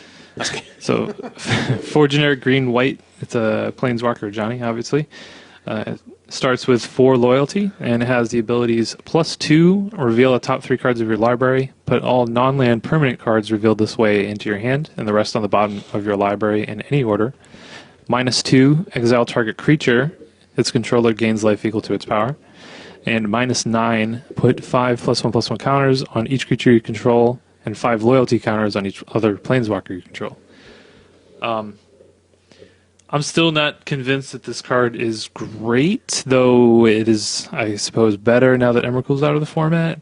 So, 4 generic green, white. It's a Planeswalker Johnny, obviously. It starts with 4 loyalty, and it has the abilities +2, reveal the top 3 cards of your library, put all non-land permanent cards revealed this way into your hand, and the rest on the bottom of your library in any order. -2, exile target creature. Its controller gains life equal to its power. And -9, put 5 +1/+1 counters on each creature you control, and 5 loyalty counters on each other Planeswalker you control. I'm still not convinced that this card is great, though it is, I suppose, better now that Emrakul's out of the format,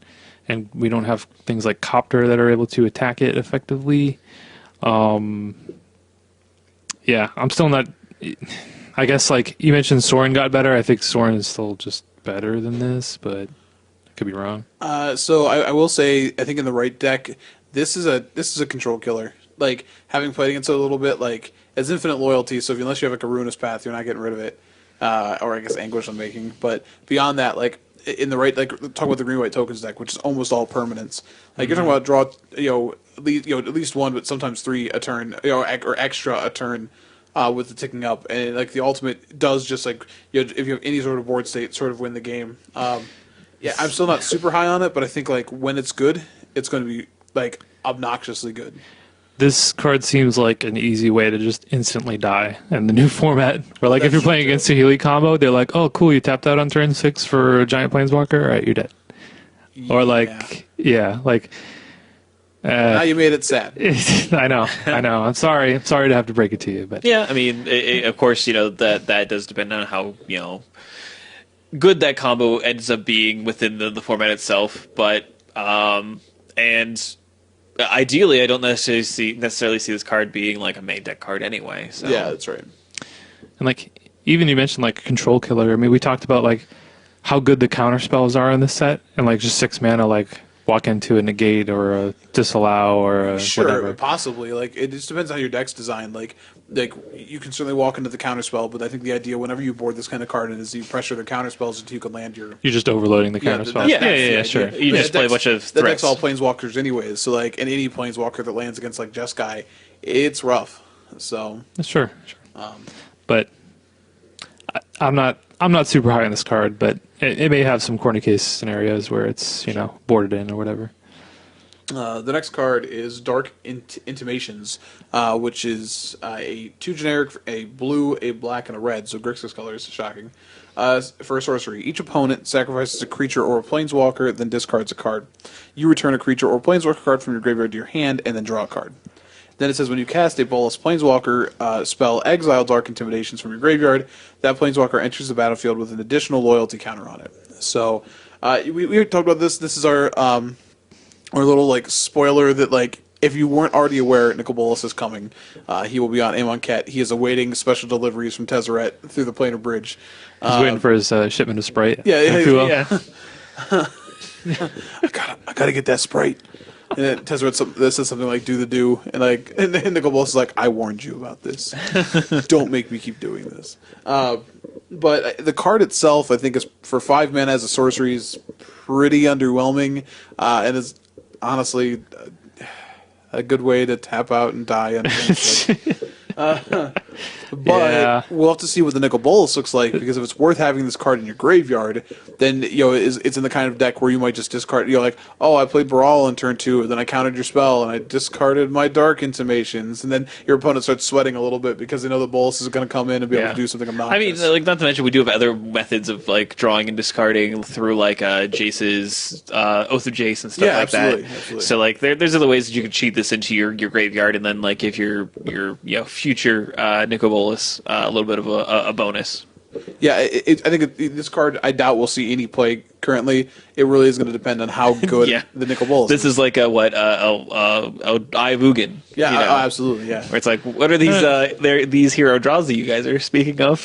and we don't have things like Copter that are able to attack it effectively. Yeah, I'm still not... I guess, like, you mentioned Sorin got better. I think Sorin is still just better than this, but I could be wrong. So I will say, I think in the right deck, this is a control killer. Like, having played against it a little bit, like, it's infinite loyalty, so unless you have like a Ruinous Path, you're not getting rid of it. Or I guess Anguish I'm making. But beyond that, like, in the right, like, talk about the green-white tokens deck, which is almost all permanents. Like, you're talking about draw, at least 1, but sometimes 3 a turn, or extra a turn. With the ticking up, and like the ultimate does just like if you have any sort of board state, sort of win the game. Yeah, I'm still not super high on it, but I think like when it's good, it's going to be like obnoxiously good. This card seems like an easy way to just instantly die in the new format. Where like if you're playing against a Healy combo, they're like, "Oh, cool, you tapped out on turn 6 for a giant planeswalker. All right, you're dead." Yeah. Or like, now you made it sad. I know. I'm sorry to have to break it to you, but yeah, I mean, of course, that does depend on how good that combo ends up being within the format itself. But and ideally, I don't necessarily see this card being like a main deck card anyway. So yeah, that's right. And like even you mentioned like control killer. I mean, we talked about like how good the counter spells are in this set, and like just 6 mana like. Walk into a negate or a disallow or a whatever. Possibly. Like it just depends on how your deck's designed. Like you can certainly walk into the counterspell, but I think the idea whenever you board this kind of card is you pressure the counterspells until you can land your. You're just overloading the counterspell. Yeah, sure. You just play a bunch of threats. The deck's all planeswalkers anyways, so like and any planeswalker that lands against like Jeskai, it's rough. So sure. But I'm not super high on this card, but it may have some corner case scenarios where it's boarded in or whatever. The next card is Dark Intimations, which is a 2 generic, a blue, a black, and a red. So Grixis colors, shocking. For a sorcery, each opponent sacrifices a creature or a planeswalker, then discards a card. You return a creature or planeswalker card from your graveyard to your hand, and then draw a card. Then it says when you cast a Bolas Planeswalker spell, exile Dark Intimidations from your graveyard. That Planeswalker enters the battlefield with an additional loyalty counter on it. So we talked about this. This is our little like spoiler that like if you weren't already aware, Nicol Bolas is coming. He will be on Amonkhet. He is awaiting special deliveries from Tezzeret through the Planar Bridge. He's waiting for his shipment of Sprite. Yeah. I gotta get that Sprite. And then Tezzeret says something like "do," and Nicol Bolas is like, "I warned you about this. Don't make me keep doing this." But the card itself, I think, is for 5 mana as a sorcery is pretty underwhelming, and is honestly a good way to tap out and die. But we'll have to see what the Nicol Bolas looks like, because if it's worth having this card in your graveyard, then it's in the kind of deck where you might just discard. Like, oh, I played Baral on turn 2, and then I countered your spell, and I discarded my Dark Intimations, and then your opponent starts sweating a little bit because they know the Bolas is going to come in and be able to do something obnoxious. I mean, like, not to mention we do have other methods of like drawing and discarding through like Jace's Oath of Jace and stuff like that. Absolutely. So like there's other ways that you can cheat this into your graveyard, and then like if your future Nicol Bolas a little bit of a bonus. Yeah, I think this card, I doubt we'll see any play currently. It really is going to depend on how good the Nicol Bolas This is like Ivugan. Yeah, absolutely, yeah. Where it's like, what are these hero draws that you guys are speaking of?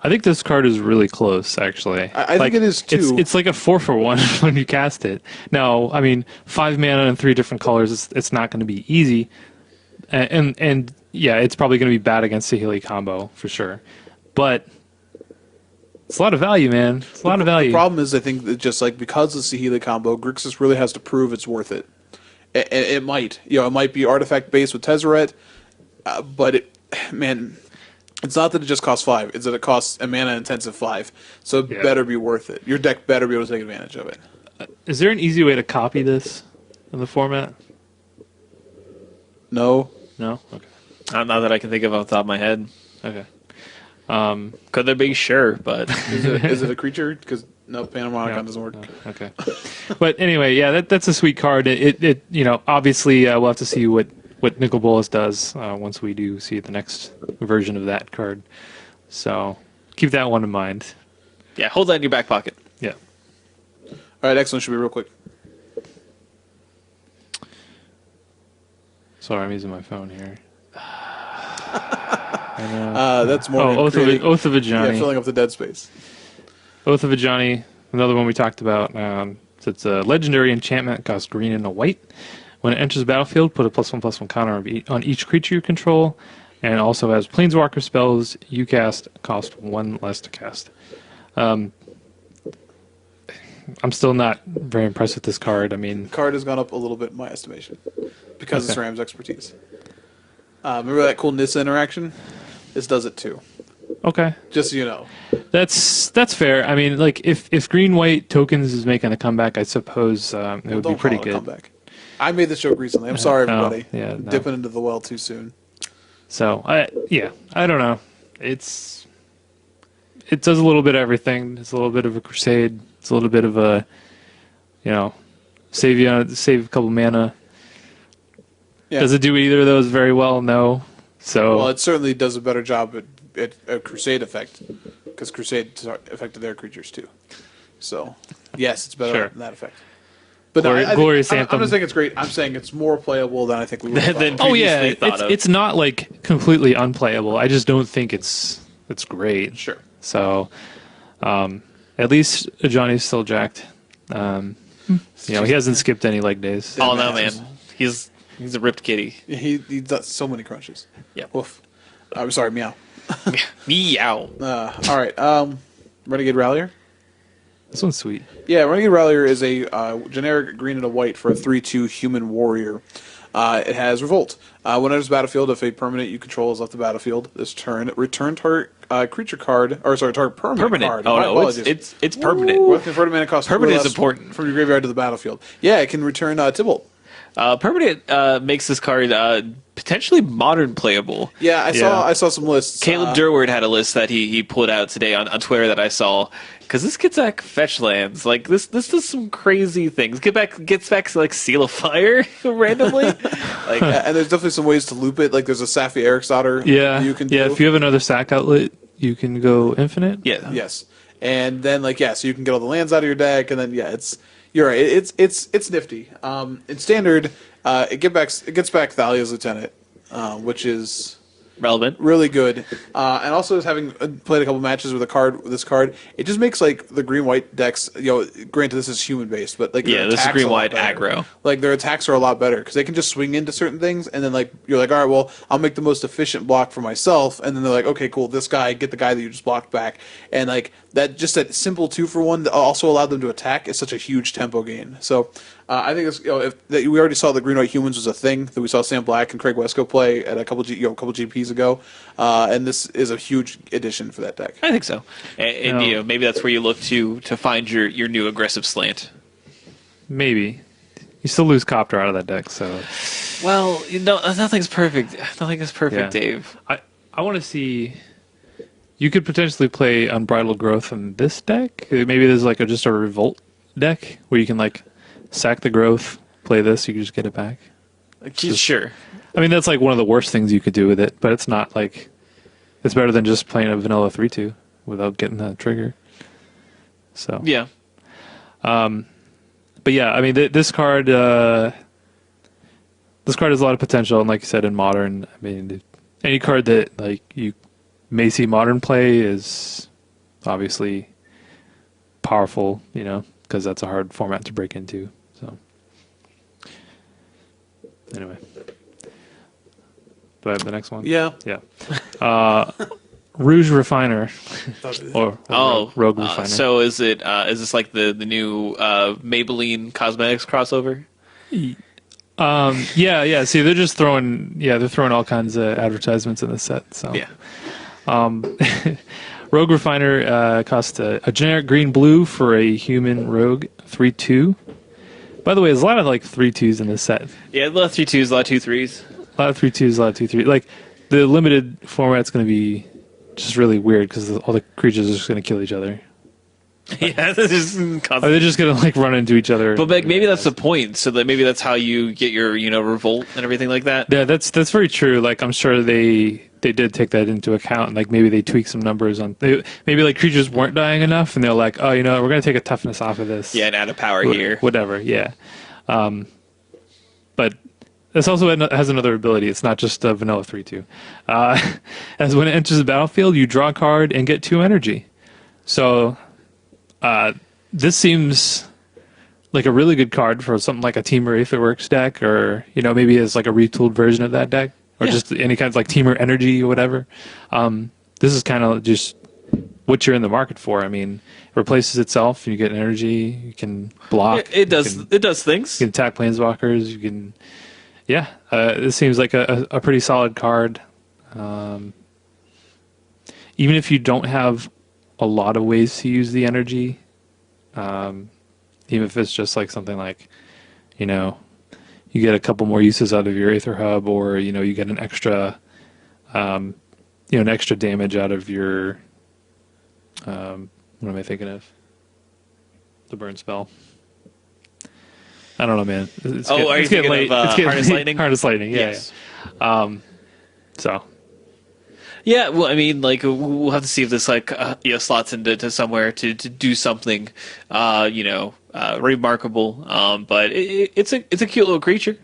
I think this card is really close, actually. I think it is, too. It's like a 4-for-1 when you cast it. Now, I mean, 5 mana in 3 different colors, it's not going to be easy. And yeah, it's probably going to be bad against Saheeli combo, for sure. But it's a lot of value, man. It's a lot of value. The problem is, I think, that just like because of the Saheeli combo, Grixis really has to prove it's worth it. It might. It might be artifact-based with Tezzeret, but it's not that it just costs 5. It's that it costs a mana-intensive 5. So it better be worth it. Your deck better be able to take advantage of it. Is there an easy way to copy this in the format? No. No? Okay. Not that I can think of off the top of my head. Okay. Could there be? Sure, but is it a creature? Because no, Panamon doesn't work. No. Okay. But anyway, yeah, that's a sweet card. It obviously we'll have to see what Nicol Bolas does once we do see the next version of that card. So keep that one in mind. Yeah, hold that in your back pocket. Yeah. All right, next one should be real quick. Sorry, I'm using my phone here. That's more Oath of Ajani. Yeah, filling up the dead space. Oath of Ajani, another one we talked about. So it's a legendary enchantment, costs green and a white. When it enters the battlefield, put a +1/+1 counter on each creature you control, and also has planeswalker spells you cast cost 1 less to cast. I'm still not very impressed with this card. I mean, the card has gone up a little bit in my estimation because of Ram's expertise. Remember that cool Nissa interaction? This does it too. Okay. Just so you know. That's fair. I mean, like if green white tokens is making a comeback, I suppose it would be pretty good. Comeback. I made this joke recently. I'm sorry, everybody. No. Dipping into the well too soon. So I don't know. It does a little bit of everything. It's a little bit of a crusade. It's a little bit of a, save a couple mana. Yeah. Does it do either of those very well? No. So well, it certainly does a better job at a crusade effect because crusade affected their creatures too. So yes, it's better than that effect. But Glorious Anthem. I'm not saying it's great. I'm saying it's more playable than I think we would have thought. Oh yeah, it's not like completely unplayable. I just don't think it's great. Sure. So at least Johnny's still jacked. He hasn't skipped any leg days. Oh no, man, he's a ripped kitty. He does so many crunches. Yeah. Woof. I'm sorry, meow. Meow. All right. Renegade Rallier. This one's sweet. Yeah, Renegade Rallier is a generic green and a white for a 3/2 human warrior. It has Revolt. When it enters the battlefield, if a permanent you control is left the battlefield this turn, return target creature card, target permanent card. Oh no, it's permanent. With converted mana cost permanent is important. From your graveyard to the battlefield. Yeah, it can return Tibalt. Permanent makes this card potentially modern playable. Yeah, I saw some lists. Caleb Durward had a list that he pulled out today on Twitter that I saw. Because this gets back fetch lands. Like this does some crazy things. Gets back like Seal of Fire randomly. And there's definitely some ways to loop it. Like there's a Safi Eriksdotter. Yeah, you can do. If you have another sack outlet, you can go infinite. Yeah. Yes. And then so you can get all the lands out of your deck, and then you're right. It's nifty. In standard, it gets back Thalia's Lieutenant, which is relevant, really good, and also is having played a couple matches with this card. It just makes like the green white decks. Granted this is human based, but like this is green white aggro. Like their attacks are a lot better because they can just swing into certain things, and then you're like, all right, well I'll make the most efficient block for myself, and then they're like, okay, cool, this guy, get the guy that you just blocked back, and like that simple 2-for-1 that also allowed them to attack is such a huge tempo gain. So. I think it's, we already saw that Green White Humans was a thing that we saw Sam Black and Craig Wesco play at a couple GPs ago, and this is a huge addition for that deck. I think so, and maybe that's where you look to find your new aggressive slant. Maybe you still lose Copter out of that deck, so well, nothing's perfect. Nothing is perfect, yeah. Dave. I want to see. You could potentially play Unbridled Growth in this deck. Maybe there's like just a Revolt deck where you can sack the growth, play this, you can just get it back. Sure. I mean, that's like one of the worst things you could do with it, but it's not like it's better than just playing a vanilla 3/2 without getting that trigger. So yeah. But yeah, I mean, this card has a lot of potential, and like you said, in modern, I mean, any card that like you may see modern play is obviously powerful, because that's a hard format to break into. So anyway, do I have the next one? Yeah. Rouge Refiner or Rogue Refiner. So is this like the new Maybelline Cosmetics crossover? Yeah. See, they're just throwing all kinds of advertisements in the set. So yeah. Rogue Refiner costs a generic green-blue for a human rogue 3/2. By the way, there's a lot of like 3/2s in this set. Yeah, a lot of 3/2s, a lot of 2/3s. A lot of 3/2s, a lot of 2/3. Like the limited format's going to be just really weird because all the creatures are just going to kill each other. Yeah, they're just going to like run into each other. But like, maybe that's the point, so that maybe that's how you get your revolt and everything like that. Yeah, that's very true. Like I'm sure they did take that into account. Like maybe they tweaked some numbers on. Maybe like creatures weren't dying enough, and they're like, oh, we're going to take a toughness off of this. Yeah, and add a power here. Whatever. Yeah. But this also has another ability. It's not just a vanilla 3/2. As when it enters the battlefield, you draw a card and get 2 energy. So this seems like a really good card for something like a Teamer Aetherworks deck, or maybe as like a retooled version of that deck, or just any kind of like Teamer Energy or whatever. This is kind of just what you're in the market for. I mean, it replaces itself. You get energy. You can block. It does things. You can attack planeswalkers. You can. Yeah, this seems like a pretty solid card. Even if you don't have a lot of ways to use the energy, even if it's just like something like, you get a couple more uses out of your Aether Hub, or you get an extra, an extra damage out of your. What am I thinking of? The burn spell. I don't know, man. Are you thinking late. Of Harness Lightning? Harness Lightning, yeah. Yes. So. Yeah, well, I mean, like, we'll have to see if this, like, slots into somewhere to do something, remarkable. But it's a cute little creature.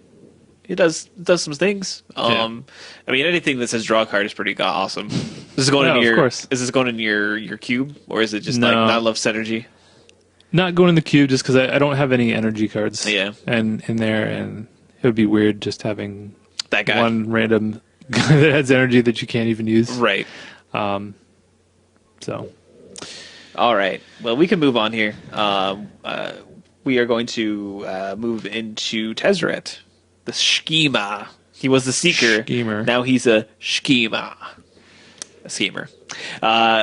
It does some things. I mean, anything that says draw a card is pretty awesome. Is this going Is this going in your cube, or is it just like not love synergy? Not going in the cube, just because I don't have any energy cards. Yeah. And in there, and it would be weird just having that guy. One random guy that has energy that you can't even use. Right. So. All right. Well, we can move on here. We are going to move into Tezzeret, the schema. He was the seeker. Schemer. Now he's a schema. A schemer.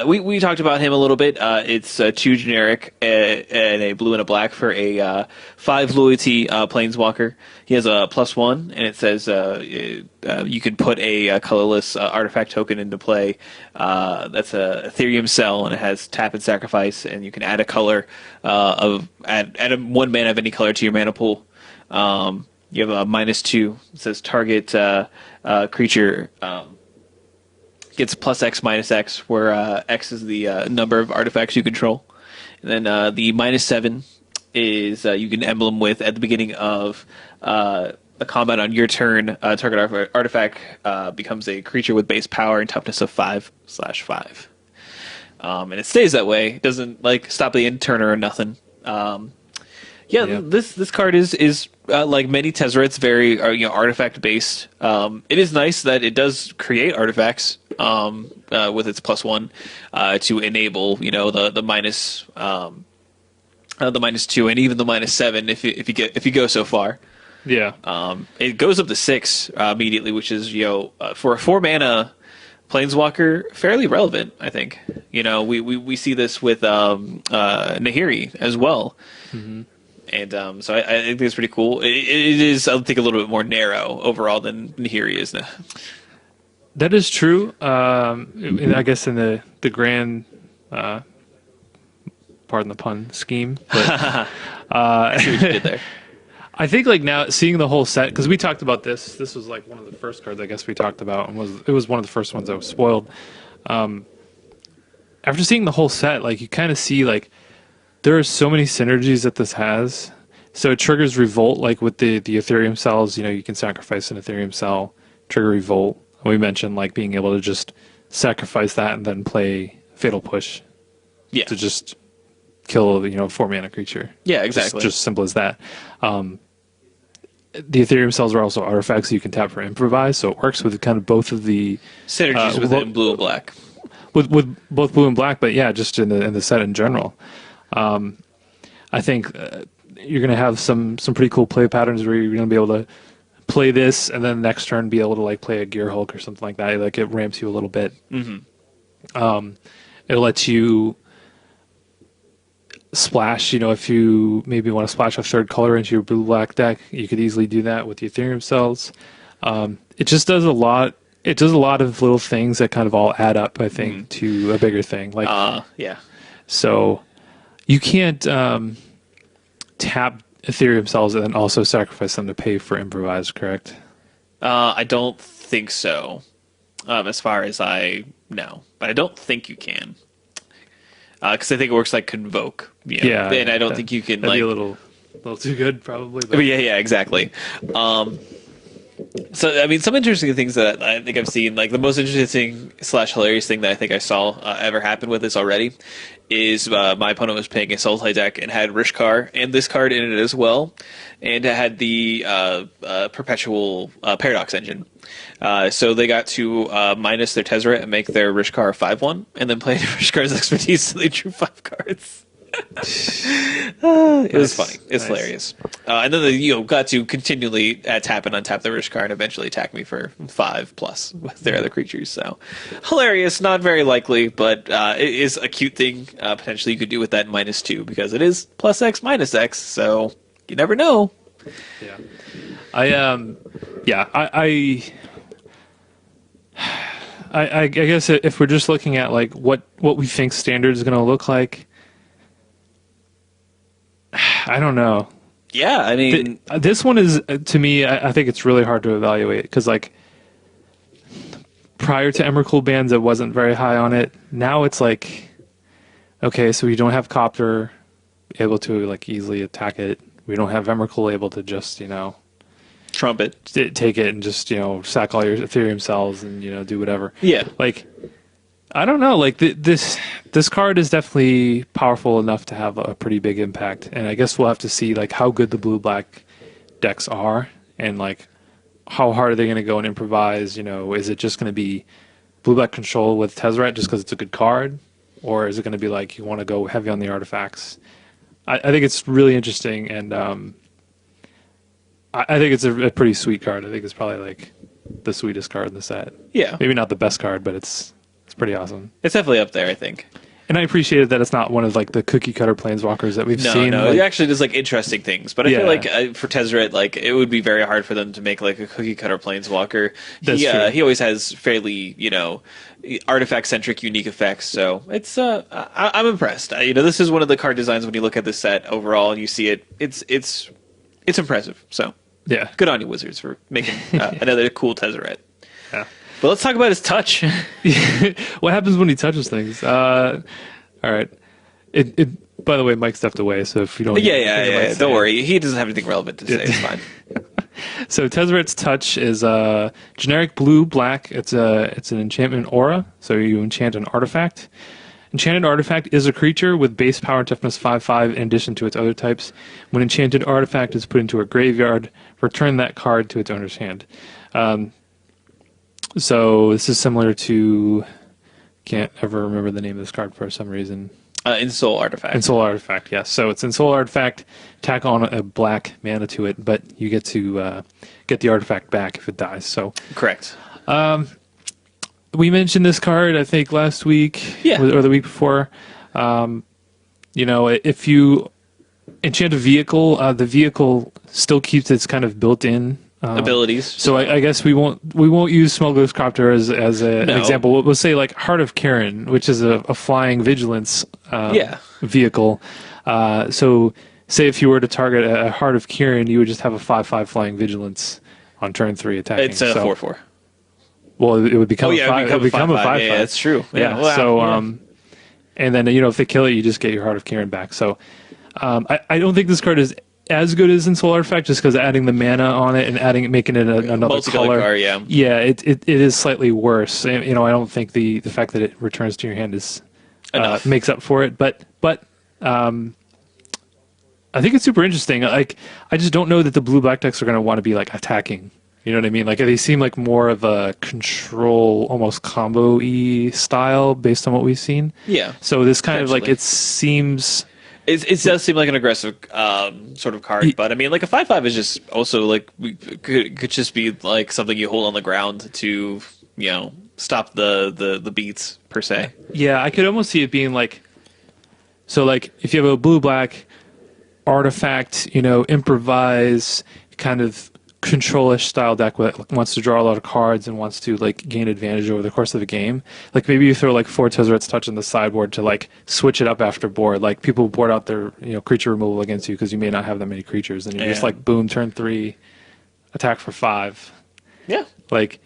We talked about him a little bit. It's 2 generic and a blue and a black for a 5 loyalty planeswalker. He has a +1, and it says you can put a colorless artifact token into play. That's a Ethereum cell, and it has tap and sacrifice, and you can add a color add 1 mana of any color to your mana pool. You have a -2. It says target creature gets +X -X, where X is the number of artifacts you control. And then the -7 is you can emblem with at the beginning of a combat on your turn. Target artifact becomes a creature with base power and toughness of 5/5. And it stays that way. It doesn't like stop the end turner or nothing. This card is like many Tezzerets, very artifact based. It is nice that it does create artifacts with its +1 to enable the minus the -2 and even the -7 if you go so far. Yeah. It goes up to 6 immediately, which is for a 4 mana planeswalker fairly relevant. I think we see this with Nahiri as well. Mm-hmm. And so I think it's pretty cool. It is, I think, a little bit more narrow overall than Nahiri is now. That is true. I guess in the grand, pardon the pun, scheme. But, I see what you did there. I think like now seeing the whole set, because we talked about this. This was like one of the first cards I guess we talked about, and it was one of the first ones that was spoiled. After seeing the whole set, like you kind of see like there are so many synergies that this has. So it triggers Revolt, like with the Ethereum cells. You know, you can sacrifice an Ethereum cell, trigger Revolt. We mentioned like being able to just sacrifice that and then play Fatal Push. Yeah. To just kill, 4-mana creature. Yeah, exactly. Just simple as that. The Ethereum cells are also artifacts you can tap for Improvise, so it works with kind of both of the synergies within blue and black. With both blue and black, but yeah, just in the set in general. I think you're going to have some pretty cool play patterns where you're going to be able to play this and then the next turn be able to like play a Gear Hulk or something like that. Like it ramps you a little bit. Mm-hmm. It lets you splash, if you maybe want to splash a third color into your blue-black deck, you could easily do that with the Ethereum cells. It just does a lot. It does a lot of little things that kind of all add up, I think, to a bigger thing. Like, yeah. So you can't tap Ethereum cells and then also sacrifice them to pay for Improvise, correct? I don't think so. As far as I know, but I don't think you can. Because I think it works like Convoke. Yeah, and I don't think you can that'd like be a little too good, probably. But yeah, exactly. So I mean, some interesting things that I think I've seen. Like the most interesting / hilarious thing that I think I saw ever happen with this already is my opponent was playing a Sultai deck and had Rishkar and this card in it as well, and it had the perpetual Paradox engine. So they got to minus their Tezzeret and make their Rishkar a 5/1, and then play Rishkar's Expertise, so they drew 5 cards. It was funny. It's hilarious. And then they got to continually tap and untap the Rishkar and eventually attack me for 5+ with their other creatures. So hilarious, not very likely, but it is a cute thing potentially you could do with that -2 because it is +X -X. So you never know. Yeah, I guess if we're just looking at like what we think standard is going to look like, I don't know. Yeah, I mean, this one is to me. I think it's really hard to evaluate because like prior to Emrakul bans, it wasn't very high on it. Now it's like, okay, so we don't have Copter able to like easily attack it. We don't have Emrakul able to just trumpet, take it and just sack all your Ethereum cells and do whatever. Yeah, like I don't know. Like this card is definitely powerful enough to have a pretty big impact, and I guess we'll have to see like how good the blue-black decks are, and like how hard are they going to go and improvise. Is it just going to be blue-black control with Tezzeret just because it's a good card, or is it going to be like you want to go heavy on the artifacts? I think it's really interesting, and I think it's a pretty sweet card. I think it's probably like the sweetest card in the set. Yeah, maybe not the best card, but it's pretty awesome. It's definitely up there, I think. And I appreciated that it's not one of like the cookie cutter planeswalkers that we've seen. No, like, it actually does like interesting things. But I feel like for Tezzeret, like it would be very hard for them to make like a cookie cutter planeswalker. He always has fairly artifact centric unique effects. So it's I'm impressed. This is one of the card designs when you look at the set overall and you see it. It's impressive. So yeah, good on you, Wizards, for making another cool Tezzeret. Yeah. But let's talk about his touch. What happens when he touches things? All right. It. By the way, Mike stepped away, so if you don't... Yeah. Don't worry. He doesn't have anything relevant to say. It's fine. So Tezzeret's touch is a generic blue-black. It's an enchantment aura, so you enchant an artifact. Enchanted artifact is a creature with base power and toughness 5/5 in addition to its other types. When enchanted artifact is put into a graveyard, return that card to its owner's hand. So this is similar to, can't ever remember the name of this card for some reason. Ensoul Artifact. Ensoul Artifact, yes. So it's Ensoul Artifact, tack on a black mana to it, but you get to get the artifact back if it dies. So correct. We mentioned this card, I think, last week or the week before. If you enchant a vehicle, the vehicle still keeps its kind of built-in abilities. So I guess we won't use Smuggler's Copter as an example. We'll say like Heart of Karen, which is a flying vigilance vehicle. So say if you were to target a Heart of Karen, you would just have a 5/5 flying vigilance on turn 3 attacking. It's a 4/4. Well, it would become Oh yeah, a 5. it would become a 5/5. Yeah, that's true. Yeah. Wow. So Yeah. and then if they kill it, you just get your Heart of Kieran back. So I don't think this card is as good as in Soul Artifact, just because adding the mana on it and making it another color. Card, yeah. Yeah, it is slightly worse. I don't think the fact that it returns to your hand is makes up for it. But I think it's super interesting. Like, I just don't know that the blue-black decks are going to want to be like attacking. You know what I mean? Like, they seem like more of a control, almost combo-y style based on what we've seen. Yeah. So this kind of like, it seems... It does seem like an aggressive sort of card, but I mean, like a 5/5 is just also like could just be like something you hold on the ground to stop the beats per se. Yeah, I could almost see it being like, so like if you have a blue-black artifact, improvise kind of control-ish style deck that wants to draw a lot of cards and wants to like gain advantage over the course of the game. Like maybe you throw like 4 Tezzeret's Touch on the sideboard to like switch it up after board. Like people board out their creature removal against you because you may not have that many creatures, and you just like boom, turn 3, attack for 5. Yeah, like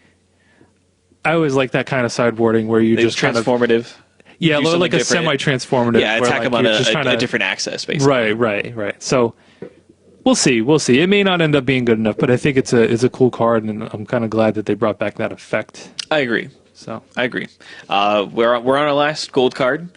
I always like that kind of sideboarding where you just transformative. Yeah, like a semi-transformative. Yeah, attack them on a different access, basically. Right. So we'll see. It may not end up being good enough, but I think it's a cool card, and I'm kind of glad that they brought back that effect. I agree. So I agree. We're on our last gold card.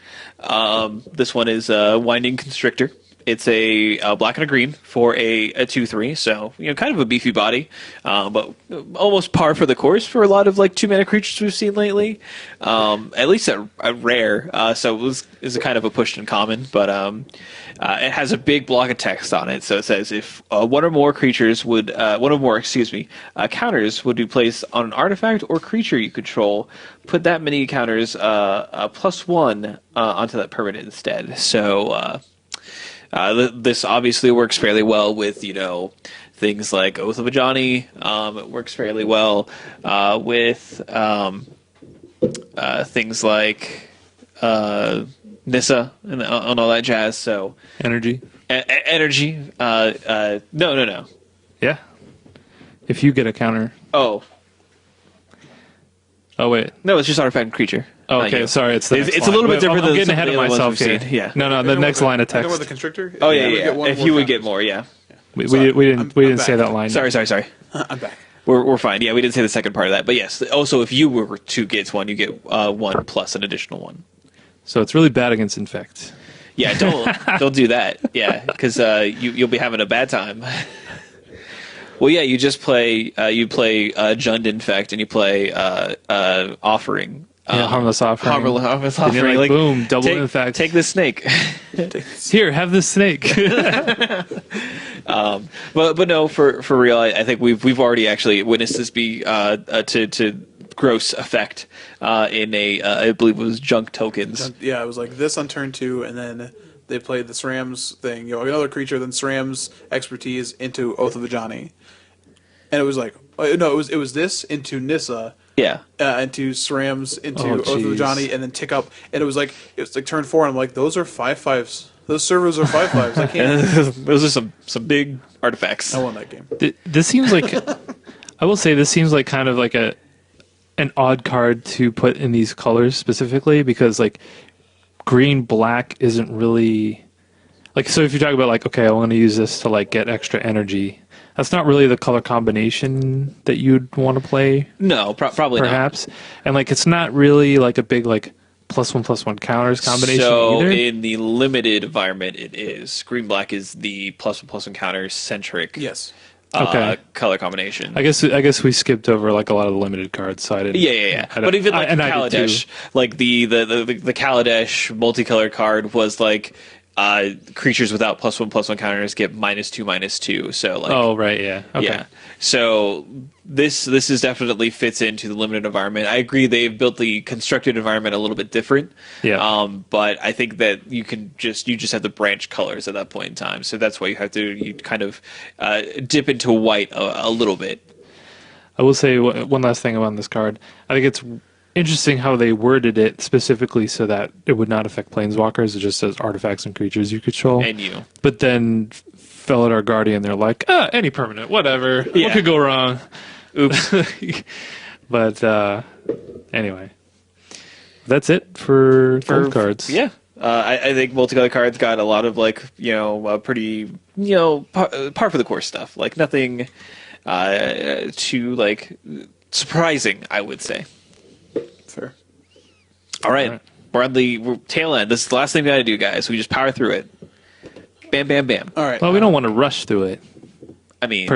This one is Winding Constrictor. It's a black and a green for a 2/3, so kind of a beefy body, but almost par for the course for a lot of like 2-mana creatures we've seen lately. At least a rare, so is a kind of a pushed in common, but it has a big block of text on it. So it says if one or more counters would be placed on an artifact or creature you control, put that many counters +1 onto that permanent instead. So. This obviously works fairly well with things like Oath of Ajani. It works fairly well with things like Nissa and all that jazz. So energy, energy. No. Yeah, if you get a counter. Oh wait. No, it's just artifact and creature. Oh, okay, sorry, it's a little bit different. I'm getting ahead of myself here. Yeah. No, the next line of text. With the constrictor? Oh yeah. If you would get more, yeah. We didn't say that line. Sorry. I'm back. We're fine. Yeah, we didn't say the second part of that, but yes. Also, if you were to get one, you get 1 plus an additional 1. So it's really bad against infect. Yeah, don't do that. Yeah, because you'll be having a bad time. Well, yeah, you just play Jund Infect and you play Offering. Harmless Offering. Harmless Offering. Like, boom, double infect. Take this snake. Here, have this snake. But no, for real, I think we've already actually witnessed this be to gross effect in I believe it was Junk Tokens. Yeah, it was like this on turn 2, and then they played the SRAM's thing, another creature, then SRAM's expertise into Oath of Ajani. And it was like, no, it was this into Nissa. Yeah. Into SRAM's, into Oath of Ajani, and then tick up. And it was like turn 4, and I'm like, those are 5/5s. Those servers are 5/5s. I can't. Those are some big artifacts. I won that game. This seems like, I will say, this seems like kind of like an odd card to put in these colors specifically, because like green black isn't really like, so if you talk about like, okay, I want to use this to like get extra energy, that's not really the color combination that you'd want to play. No, probably perhaps not. And like it's not really like a big like +1/+1 counters combination so either. In the limited environment, it is green black is the +1/+1 counters centric. Yes. Color combination. I guess we skipped over like a lot of the limited cards, so I didn't. Yeah. But even like Kaladesh, like the Kaladesh multicolored card was like creatures without +1/+1 counters get -2/-2. So like. Oh right, yeah. Okay. Yeah. So this is definitely fits into the limited environment. I agree they've built the constructed environment a little bit different. Yeah. But I think that you just have the branch colors at that point in time. So that's why you kind of dip into white a little bit. I will say one last thing about this card. I think it's interesting how they worded it specifically so that it would not affect planeswalkers. It just says artifacts and creatures you control. And you. But then Felidar Guardian, they're like, any permanent, whatever. Yeah. What could go wrong? Oops. But anyway, that's it for gold cards. Yeah. I think multicolor cards got a lot of pretty par for the course stuff. Like nothing too surprising, I would say. Fair. All right. We're on the tail end. This is the last thing we got to do, guys. We just power through it. Bam, bam, bam. All right. Well, we don't want to rush through it. I mean,